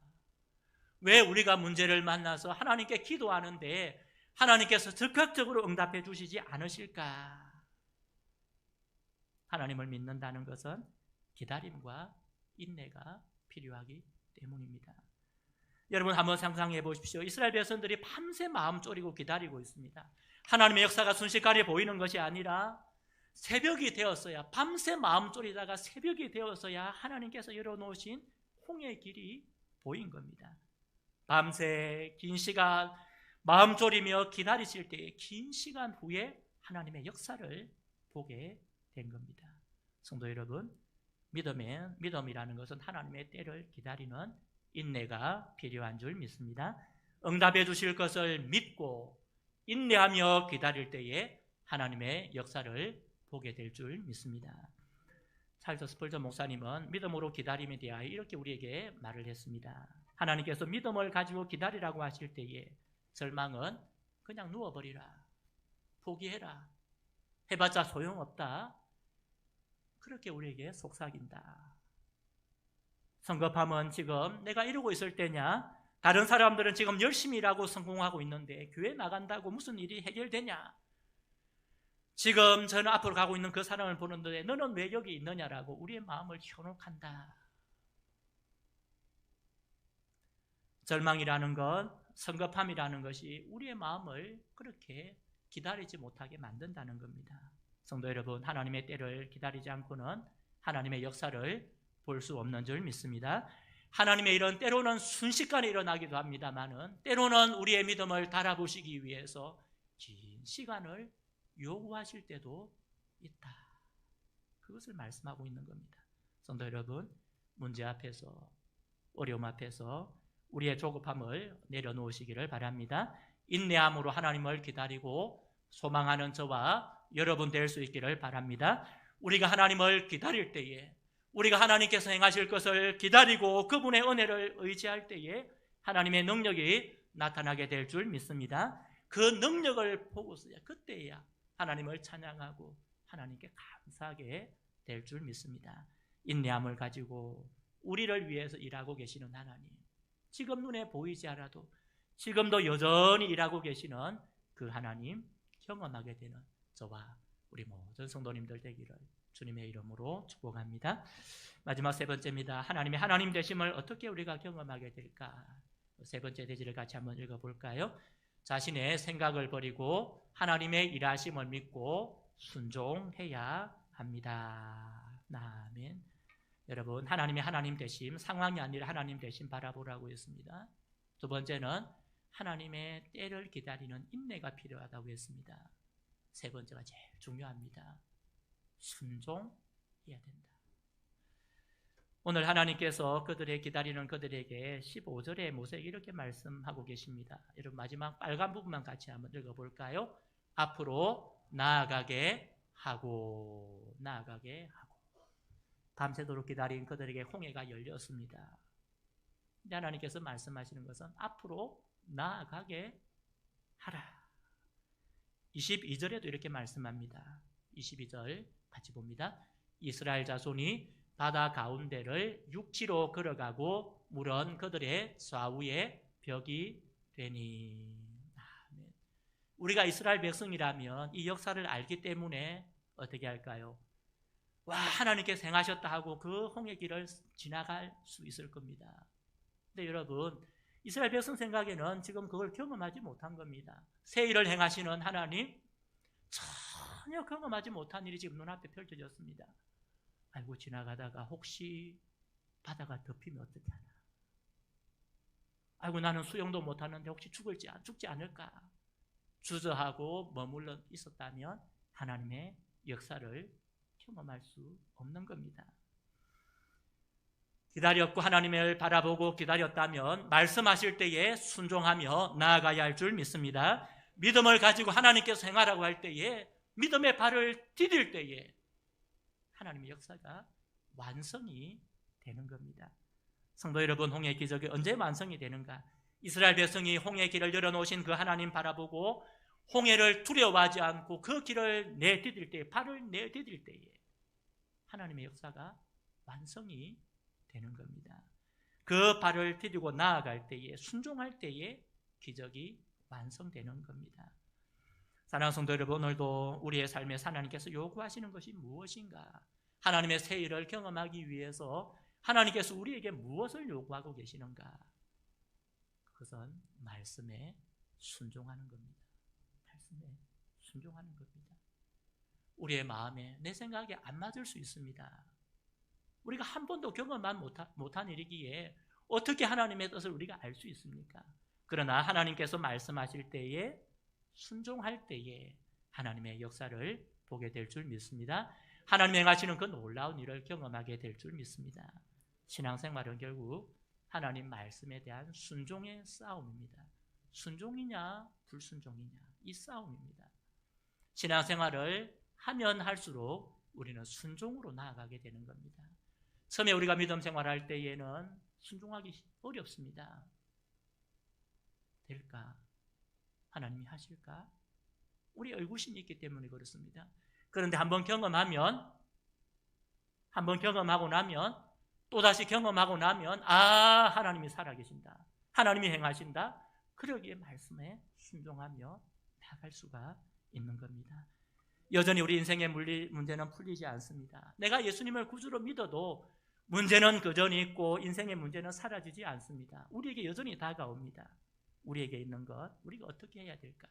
왜 우리가 문제를 만나서 하나님께 기도하는데 하나님께서 적극적으로 응답해 주시지 않으실까? 하나님을 믿는다는 것은 기다림과 인내가 필요하기 때문입니다. 여러분 한번 상상해 보십시오. 이스라엘 백성들이 밤새 마음 졸이고 기다리고 있습니다. 하나님의 역사가 순식간에 보이는 것이 아니라 새벽이 되었어야, 밤새 마음 졸이다가 새벽이 되었어야 하나님께서 열어놓으신 홍해의 길이 보인 겁니다. 밤새 긴 시간 마음 졸이며 기다리실 때에 긴 시간 후에 하나님의 역사를 보게 된 겁니다. 성도 여러분, 믿음이라는 것은 하나님의 때를 기다리는 인내가 필요한 줄 믿습니다. 응답해 주실 것을 믿고 인내하며 기다릴 때에 하나님의 역사를 보게 될 줄 믿습니다. 찰스 스펄전 목사님은 믿음으로 기다림에 대하여 이렇게 우리에게 말을 했습니다. 하나님께서 믿음을 가지고 기다리라고 하실 때에 절망은 그냥 누워버리라, 포기해라, 해봤자 소용없다, 그렇게 우리에게 속삭인다. 성급함은 지금 내가 이러고 있을 때냐? 다른 사람들은 지금 열심히 일하고 성공하고 있는데 교회 나간다고 무슨 일이 해결되냐? 지금 저는 앞으로 가고 있는 그 사람을 보는데 너는 왜 여기 있느냐라고 우리의 마음을 현혹한다. 절망이라는 것, 성급함이라는 것이 우리의 마음을 그렇게 기다리지 못하게 만든다는 겁니다. 성도 여러분, 하나님의 때를 기다리지 않고는 하나님의 역사를 볼 수 없는 줄 믿습니다. 하나님의 일은 때로는 순식간에 일어나기도 합니다만은 때로는 우리의 믿음을 달아보시기 위해서 긴 시간을 요구하실 때도 있다. 그것을 말씀하고 있는 겁니다. 성도 여러분, 문제 앞에서, 어려움 앞에서 우리의 조급함을 내려놓으시기를 바랍니다. 인내함으로 하나님을 기다리고 소망하는 저와 여러분 될 수 있기를 바랍니다. 우리가 하나님을 기다릴 때에, 우리가 하나님께서 행하실 것을 기다리고 그분의 은혜를 의지할 때에 하나님의 능력이 나타나게 될 줄 믿습니다. 그 능력을 보고서야 그때야 하나님을 찬양하고 하나님께 감사하게 될 줄 믿습니다. 인내함을 가지고 우리를 위해서 일하고 계시는 하나님, 지금 눈에 보이지 않아도 지금도 여전히 일하고 계시는 그 하나님 경험하게 되는 저와 우리 모든 성도님들 되기를 주님의 이름으로 축복합니다. 마지막 세 번째입니다. 하나님의 하나님 되심을 어떻게 우리가 경험하게 될까? 세 번째 대지를 같이 한번 읽어볼까요? 자신의 생각을 버리고 하나님의 일하심을 믿고 순종해야 합니다. 아멘. 여러분, 하나님의 하나님 되심, 상황이 아니라 하나님 되심 바라보라고 했습니다. 두 번째는 하나님의 때를 기다리는 인내가 필요하다고 했습니다. 세 번째가 제일 중요합니다. 순종해야 된다. 오늘 하나님께서 그들의 기다리는 그들에게 15절에 모세에게 이렇게 말씀하고 계십니다. 여러분, 마지막 빨간 부분만 같이 한번 읽어볼까요? 앞으로 나아가게 하고 밤새도록 기다린 그들에게 홍해가 열렸습니다. 근데 하나님께서 말씀하시는 것은 앞으로 나아가게 하라. 22절에도 이렇게 말씀합니다. 22절 같이 봅니다. 이스라엘 자손이 바다 가운데를 육지로 걸어가고 물은 그들의 좌우에 벽이 되니. 아멘. 우리가 이스라엘 백성이라면 이 역사를 알기 때문에 어떻게 할까요? 와, 하나님께서 행하셨다 하고 그 홍해 길을 지나갈 수 있을 겁니다. 근데 여러분, 이스라엘 백성 생각에는 지금 그걸 경험하지 못한 겁니다. 새 일을 행하시는 하나님, 전혀 경험하지 못한 일이 지금 눈앞에 펼쳐졌습니다. 아이고, 지나가다가 혹시 바다가 덮이면 어떻게 하나? 아이고, 나는 수영도 못하는데 혹시 죽지 않을까? 주저하고 머물러 있었다면 하나님의 역사를 경험할 수 없는 겁니다. 기다렸고 하나님을 바라보고 기다렸다면 말씀하실 때에 순종하며 나아가야 할 줄 믿습니다. 믿음을 가지고 하나님께서 행하라고 할 때에 믿음의 발을 디딜 때에 하나님의 역사가 완성이 되는 겁니다. 성도 여러분, 홍해 기적이 언제 완성이 되는가? 이스라엘 백성이 홍해 길을 열어놓으신 그 하나님 바라보고 홍해를 두려워하지 않고 그 길을 내디딜 때에, 발을 내디딜 때에 하나님의 역사가 완성이 되는 겁니다. 그 발을 디디고 나아갈 때에, 순종할 때에 기적이 완성되는 겁니다. 사랑하는 성도 여러분, 오늘도 우리의 삶에 하나님께서 요구하시는 것이 무엇인가? 하나님의 새 일을 경험하기 위해서 하나님께서 우리에게 무엇을 요구하고 계시는가? 그것은 말씀에 순종하는 겁니다. 말씀에 순종하는 겁니다. 우리의 마음에, 내 생각에 안 맞을 수 있습니다. 우리가 한 번도 경험만 못한 일이기에 어떻게 하나님의 뜻을 우리가 알 수 있습니까? 그러나 하나님께서 말씀하실 때에, 순종할 때에 하나님의 역사를 보게 될 줄 믿습니다. 하나님 행하시는 그 놀라운 일을 경험하게 될 줄 믿습니다. 신앙생활은 결국 하나님 말씀에 대한 순종의 싸움입니다. 순종이냐 불순종이냐, 이 싸움입니다. 신앙생활을 하면 할수록 우리는 순종으로 나아가게 되는 겁니다. 처음에 우리가 믿음 생활할 때에는 순종하기 어렵습니다. 될까? 하나님이 하실까? 우리 의구심이 있기 때문에 그렇습니다. 그런데 한번 경험하고 나면 또다시 경험하고 나면 하나님이 살아계신다, 하나님이 행하신다, 그러기에 말씀에 순종하며 나아갈 수가 있는 겁니다. 여전히 우리 인생의 문제는 풀리지 않습니다. 내가 예수님을 구주로 믿어도 문제는 여전히 있고 인생의 문제는 사라지지 않습니다. 우리에게 여전히 다가옵니다. 우리에게 있는 것, 우리가 어떻게 해야 될까?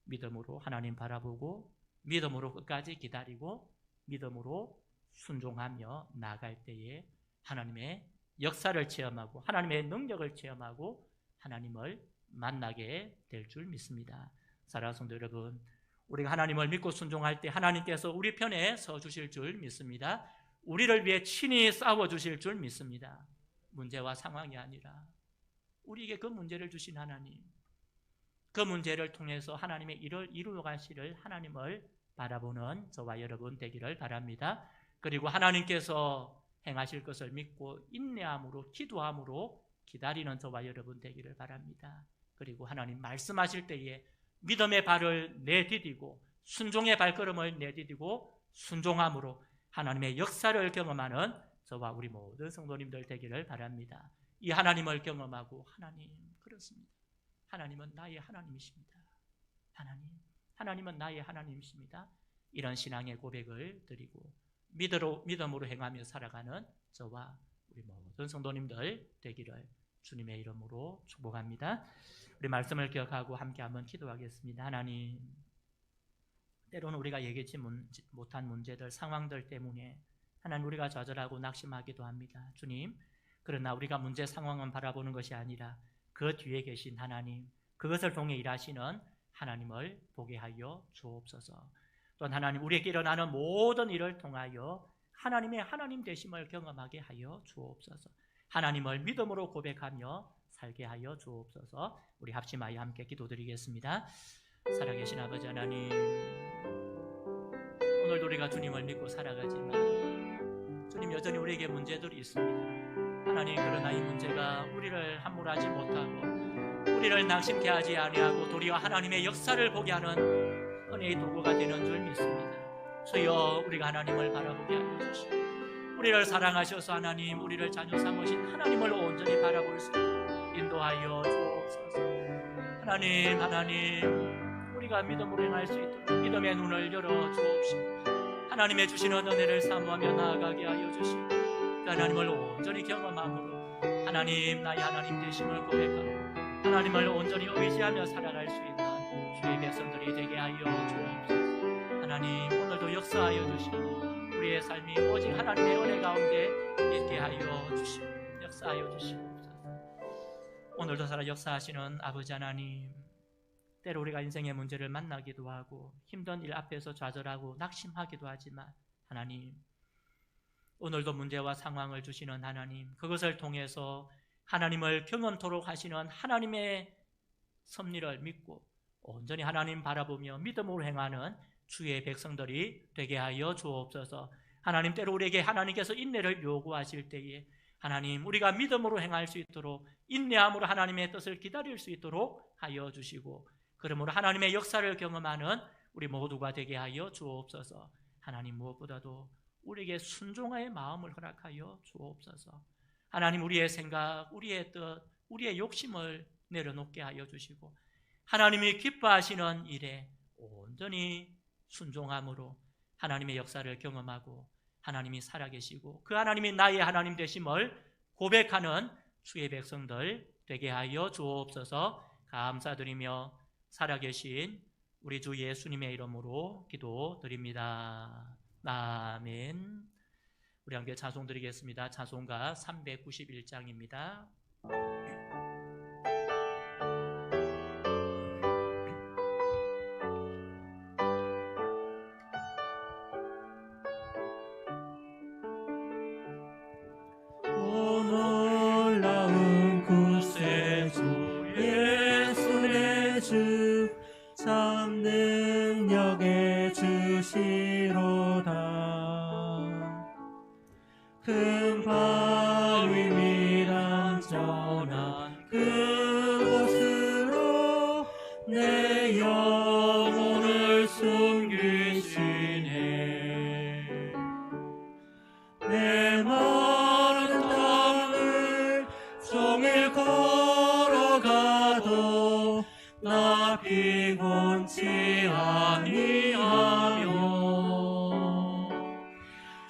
믿음으로 하나님 바라보고, 믿음으로 끝까지 기다리고, 믿음으로 순종하며 나아갈 때에 하나님의 역사를 체험하고 하나님의 능력을 체험하고 하나님을 만나게 될 줄 믿습니다. 사랑하는 성도 여러분, 우리가 하나님을 믿고 순종할 때 하나님께서 우리 편에 서 주실 줄 믿습니다. 우리를 위해 친히 싸워 주실 줄 믿습니다. 문제와 상황이 아니라 우리에게 그 문제를 주신 하나님, 그 문제를 통해서 하나님의 일을 이루어 가시를 하나님을 바라보는 저와 여러분 되기를 바랍니다. 그리고 하나님께서 행하실 것을 믿고 인내함으로, 기도함으로 기다리는 저와 여러분 되기를 바랍니다. 그리고 하나님 말씀하실 때에 믿음의 발을 내디디고 순종의 발걸음을 내디디고 순종함으로 하나님의 역사를 경험하는 저와 우리 모든 성도님들 되기를 바랍니다. 이 하나님을 경험하고 하나님 그렇습니다. 하나님은 나의 하나님이십니다. 하나님은 나의 하나님이십니다. 이런 신앙의 고백을 드리고 믿음으로 행하며 살아가는 저와 우리 모든 성도님들 되기를 주님의 이름으로 축복합니다. 우리 말씀을 기억하고 함께 한번 기도하겠습니다. 하나님, 때로는 우리가 예기치 못한 문제들, 상황들 때문에 하나님 우리가 좌절하고 낙심하기도 합니다. 주님, 그러나 우리가 문제 상황은 바라보는 것이 아니라 그 뒤에 계신 하나님, 그것을 통해 일하시는 하나님을 보게 하여 주옵소서. 또한 하나님, 우리에게 일어나는 모든 일을 통하여 하나님의 하나님 되심을 경험하게 하여 주옵소서. 하나님을 믿음으로 고백하며 살게 하여 주옵소서. 우리 합심하여 함께 기도드리겠습니다. 살아계신 아버지 하나님, 오늘도 우리가 주님을 믿고 살아가지만 주님 여전히 우리에게 문제들이 있습니다. 하나님, 그러나 이 문제가 우리를 함몰하지 못하고 우리를 낙심케 하지 아니하고 도리어 하나님의 역사를 보게 하는 은혜의 도구가 되는 줄 믿습니다. 주여, 우리가 하나님을 바라보게 하여 주시고 우리를 사랑하셔서 하나님, 우리를 자녀 삼으신 하나님을 온전히 바라볼 수 있도록 인도하여 주옵소서. 하나님, 우리가 믿음으로 행할 수 있도록 믿음의 눈을 열어 주옵시고 하나님의 주시는 은혜를 사모하며 나아가게 하여 주시고 그 하나님을 온전히 경험함으로 하나님, 나의 하나님 되심을 고백하고 하나님을 온전히 의지하며 살아갈 수 있는 주의 백성들이 되게 하여 주옵소서. 하나님, 오늘도 역사하여 주시고 우리의 삶이 오직 하나님의 은혜 가운데 있게 하여 주시고 역사하여 주시옵소서. 오늘도 살아 역사하시는 아버지 하나님, 때로 우리가 인생의 문제를 만나기도 하고 힘든 일 앞에서 좌절하고 낙심하기도 하지만 하나님, 오늘도 문제와 상황을 주시는 하나님, 그것을 통해서 하나님을 경험토록 하시는 하나님의 섭리를 믿고 온전히 하나님 바라보며 믿음으로 행하는 주의 백성들이 되게 하여 주옵소서. 하나님, 때로 우리에게 하나님께서 인내를 요구하실 때에 하나님, 우리가 믿음으로 행할 수 있도록 인내함으로 하나님의 뜻을 기다릴 수 있도록 하여 주시고 그러므로 하나님의 역사를 경험하는 우리 모두가 되게 하여 주옵소서. 하나님, 무엇보다도 우리에게 순종의 마음을 허락하여 주옵소서. 하나님, 우리의 생각, 우리의 뜻, 우리의 욕심을 내려놓게 하여 주시고 하나님이 기뻐하시는 일에 온전히 순종함으로 하나님의 역사를 경험하고 하나님이 살아계시고 그 하나님이 나의 하나님 되심을 고백하는 주의 백성들 되게 하여 주옵소서. 감사드리며 살아계신 우리 주 예수님의 이름으로 기도드립니다. 아멘. 우리 함께 찬송 드리겠습니다. 찬송가 391장입니다. 놀라운 구세주 예수 내 주 참 능력의 주시로다. 큰 바위 위 안전한 그곳으로 내 영혼을 숨기시네. 내 마른 땅을 종일 걸어가도 나 피곤치 아니하며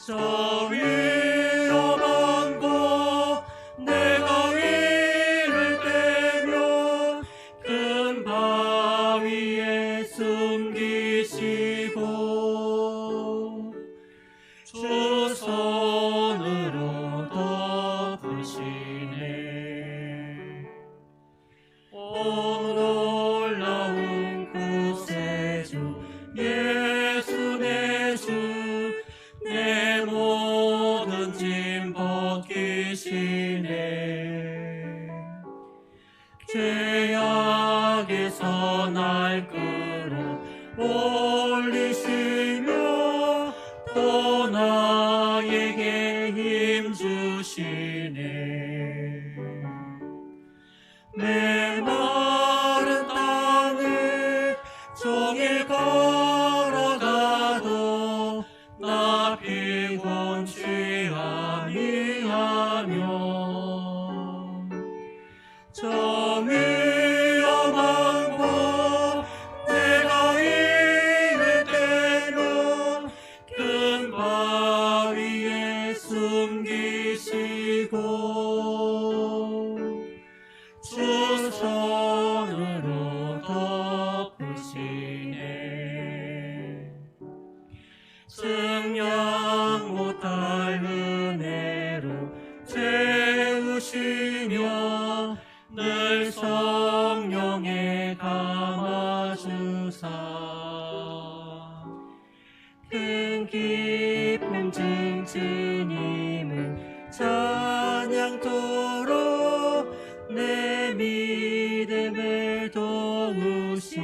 저 위험한 곳 내가 위를 떼면 큰 바위에 숨기시고 주 손으로 덮으시네. 오 놀라운 구세주 예수 내 주 내 모든 짐 벗기시네. 죄악에서 날 끌어 올리시며 또 나에게 힘 주시네. 내 피곤치 아니하며 저 위험한 곳 내가 이를 때면 큰 바위에 숨기시고 주 손으로 덮으시네. 증량 못할 은혜로 채우시며 늘 성령에 감아주사 큰 기쁨 증증님은 찬양토록 내 믿음을 도우시네.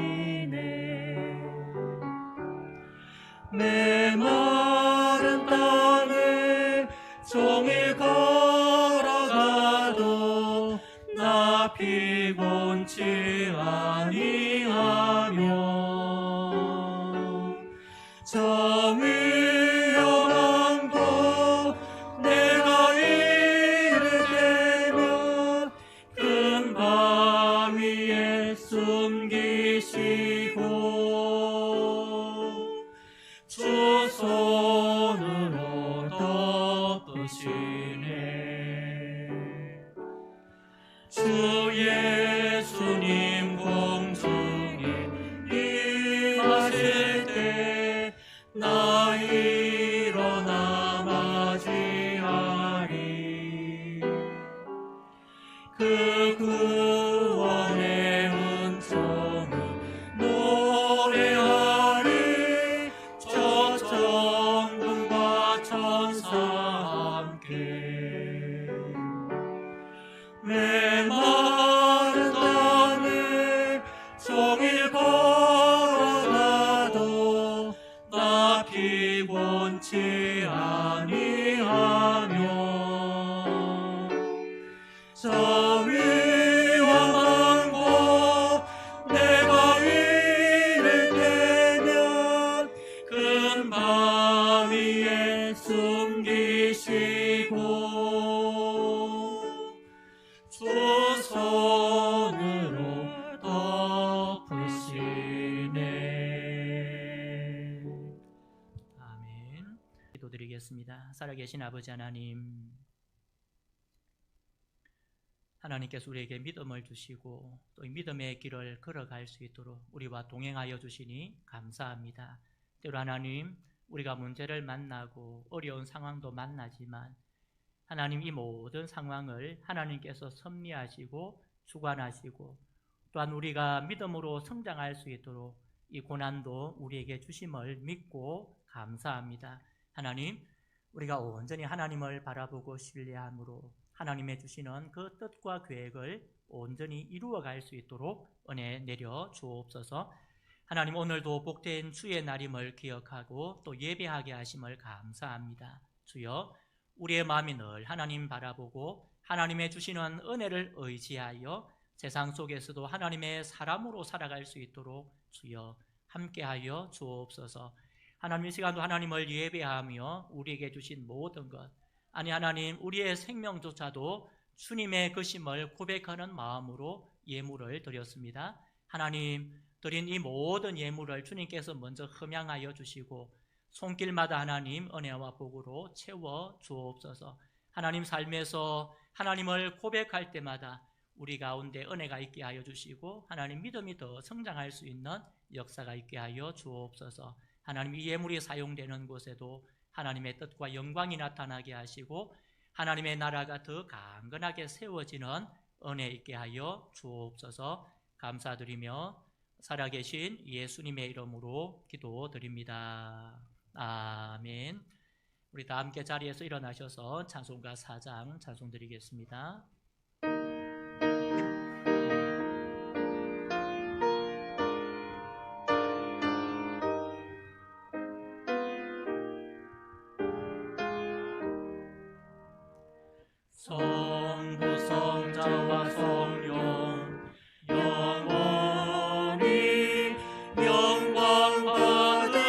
메마른 땅을 종일 걸어가도 나 피곤치 아니하며 저 위험한 곳 내가 이를 때면 큰 바위에 숨기시고 주 손으로 덮으시네. 주 예수님 공중에 임하실 때 나 일어나 맞이하리. 그 구원의 은총을 노래하리. 저 천군과 천사 함께 메마른 땅을 종일 걸어가도 나 피곤치 아니하며 저 위험한 곳 내가 이를 때면 큰 바위에 숨기시고 주 손으로 덮으시네. 아멘. 기도드리겠습니다. 살아계신 아버지 하나님, 하나님께서 우리에게 믿음을 주시고 또 이 믿음의 길을 걸어갈 수 있도록 우리와 동행하여 주시니 감사합니다. 때로 하나님, 우리가 문제를 만나고 어려운 상황도 만나지만 하나님, 이 모든 상황을 하나님께서 섭리하시고 주관하시고 또한 우리가 믿음으로 성장할 수 있도록 이 고난도 우리에게 주심을 믿고 감사합니다. 하나님, 우리가 온전히 하나님을 바라보고 신뢰함으로 하나님의 주시는 그 뜻과 계획을 온전히 이루어갈 수 있도록 은혜 내려 주옵소서. 하나님, 오늘도 복된 주의 날임을 기억하고 또 예배하게 하심을 감사합니다. 주여, 우리의 마음이 늘 하나님 바라보고 하나님의 주시는 은혜를 의지하여 세상 속에서도 하나님의 사람으로 살아갈 수 있도록 주여 함께하여 주옵소서. 하나님, 이 시간도 하나님을 예배하며 우리에게 주신 모든 것, 아니 하나님, 우리의 생명조차도 주님의 것임을 고백하는 마음으로 예물을 드렸습니다. 하나님, 드린 이 모든 예물을 주님께서 먼저 흠양하여 주시고 손길마다 하나님 은혜와 복으로 채워 주옵소서. 하나님, 삶에서 하나님을 고백할 때마다 우리 가운데 은혜가 있게 하여 주시고 하나님, 믿음이 더 성장할 수 있는 역사가 있게 하여 주옵소서. 하나님, 이 예물이 사용되는 곳에도 하나님의 뜻과 영광이 나타나게 하시고 하나님의 나라가 더 강건하게 세워지는 은혜 있게 하여 주옵소서. 감사드리며 살아계신 예수님의 이름으로 기도드립니다. 아멘. 우리 다 함께 자리에서 일어나셔서 찬송가 4장 찬송드리겠습니다. 성부 성자와 성령 영원히 영광 받으옵소서.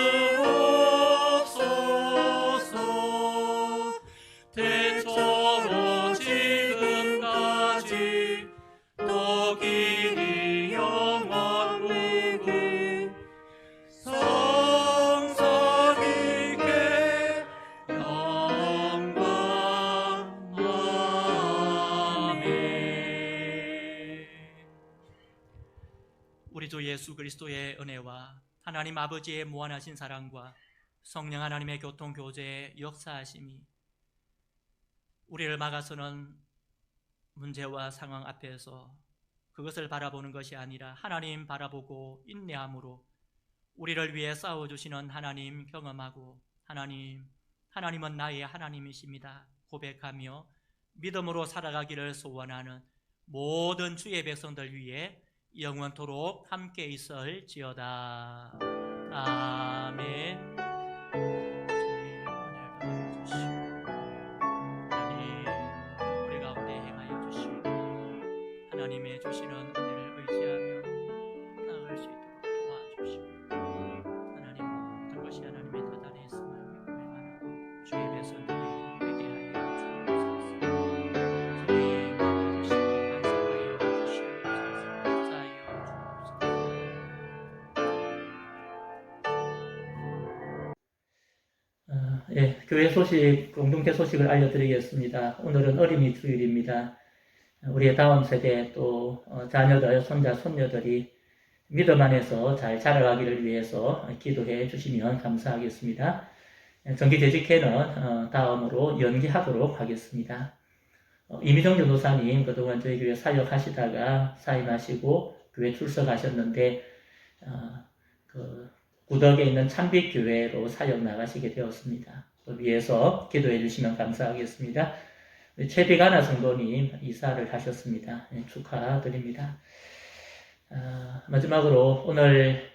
주 예수 그리스도의 은혜와 하나님 아버지의 무한하신 사랑과 성령 하나님의 교통 교제의 역사하심이 우리를 막아서는 문제와 상황 앞에서 그것을 바라보는 것이 아니라 하나님 바라보고 인내함으로 우리를 위해 싸워주시는 하나님 경험하고 하나님은 나의 하나님이십니다 고백하며 믿음으로 살아가기를 소원하는 모든 주의 백성들 위해 영원토록 함께 있을지어다. 아멘. 주님 은혜를 주시고 하나님 우리 가운데 행하여 주시고 하나님의 주시는 은혜를 의지하며 나아갈 수 있도록 도와주시고 하나님 모든 것이 하나님의 나타내 있음을 믿고 행하는 주의 백성들이 되게 하여 주옵소서. 주님 도와주시고 간섭하여 주시옵소서. 역사하여 주옵소서. 교회 소식, 공동체 소식을 알려드리겠습니다. 오늘은 어린이 주일입니다. 우리의 다음 세대 또 자녀들, 손자, 손녀들이 믿음 안에서 잘 자라가기를 위해서 기도해 주시면 감사하겠습니다. 정기재직회는 다음으로 연기하도록 하겠습니다. 이미정 전도사님 그동안 저희 교회 사역하시다가 사임하시고 교회 출석하셨는데 구덕에 있는 참빛교회로 사역 나가시게 되었습니다. 위에서 기도해 주시면 감사하겠습니다. 최비가나 성도님 이사를 하셨습니다. 축하드립니다. 마지막으로 오늘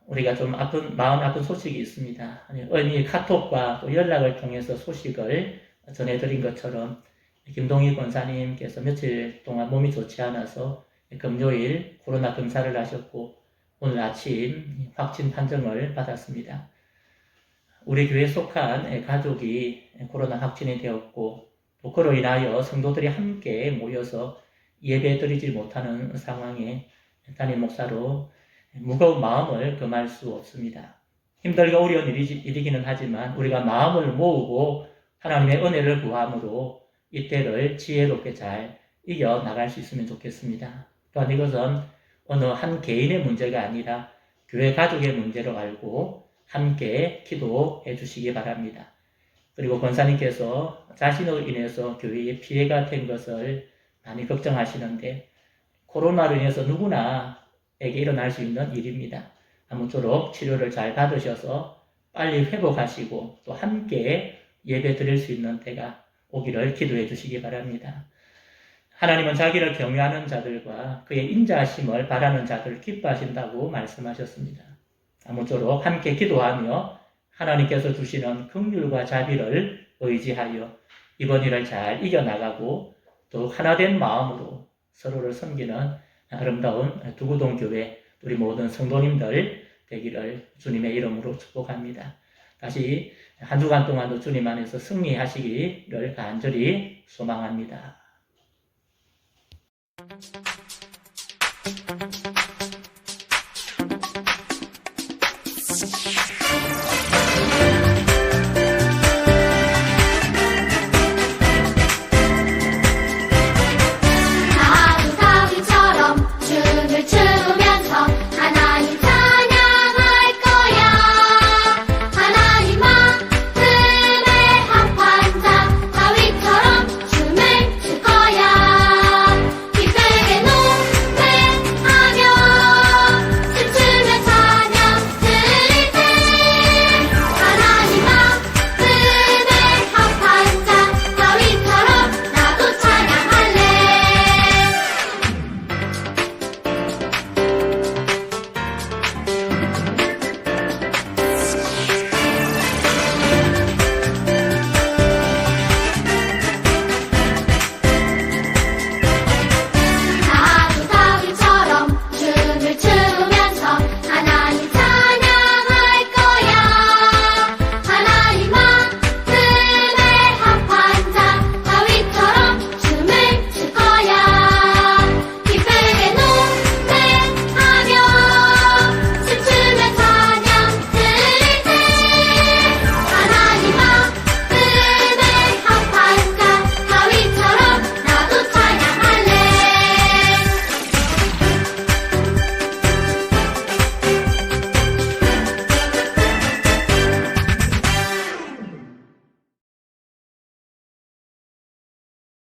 우리가 좀 마음 아픈 소식이 있습니다. 어린이 카톡과 또 연락을 통해서 소식을 전해드린 것처럼 김동희 권사님께서 며칠 동안 몸이 좋지 않아서 금요일 코로나 검사를 하셨고 오늘 아침 확진 판정을 받았습니다. 우리 교회에 속한 가족이 코로나 확진이 되었고 또 그로 인하여 성도들이 함께 모여서 예배 드리지 못하는 상황에 담임 목사로 무거운 마음을 금할 수 없습니다. 힘들고 어려운 일이기는 하지만 우리가 마음을 모으고 하나님의 은혜를 구함으로 이때를 지혜롭게 잘 이겨나갈 수 있으면 좋겠습니다. 또한 이것은 어느 한 개인의 문제가 아니라 교회 가족의 문제로 알고 함께 기도해 주시기 바랍니다. 그리고 권사님께서 자신으로 인해서 교회에 피해가 된 것을 많이 걱정하시는데 코로나로 인해서 누구나에게 일어날 수 있는 일입니다. 아무쪼록 치료를 잘 받으셔서 빨리 회복하시고 또 함께 예배 드릴 수 있는 때가 오기를 기도해 주시기 바랍니다. 하나님은 자기를 경외하는 자들과 그의 인자하심을 바라는 자들을 기뻐하신다고 말씀하셨습니다. 아무쪼록 함께 기도하며 하나님께서 주시는 긍휼과 자비를 의지하여 이번 일을 잘 이겨나가고 또 하나된 마음으로 서로를 섬기는 아름다운 두구동교회 우리 모든 성도님들 되기를 주님의 이름으로 축복합니다. 다시 한 주간 동안도 주님 안에서 승리하시기를 간절히 소망합니다.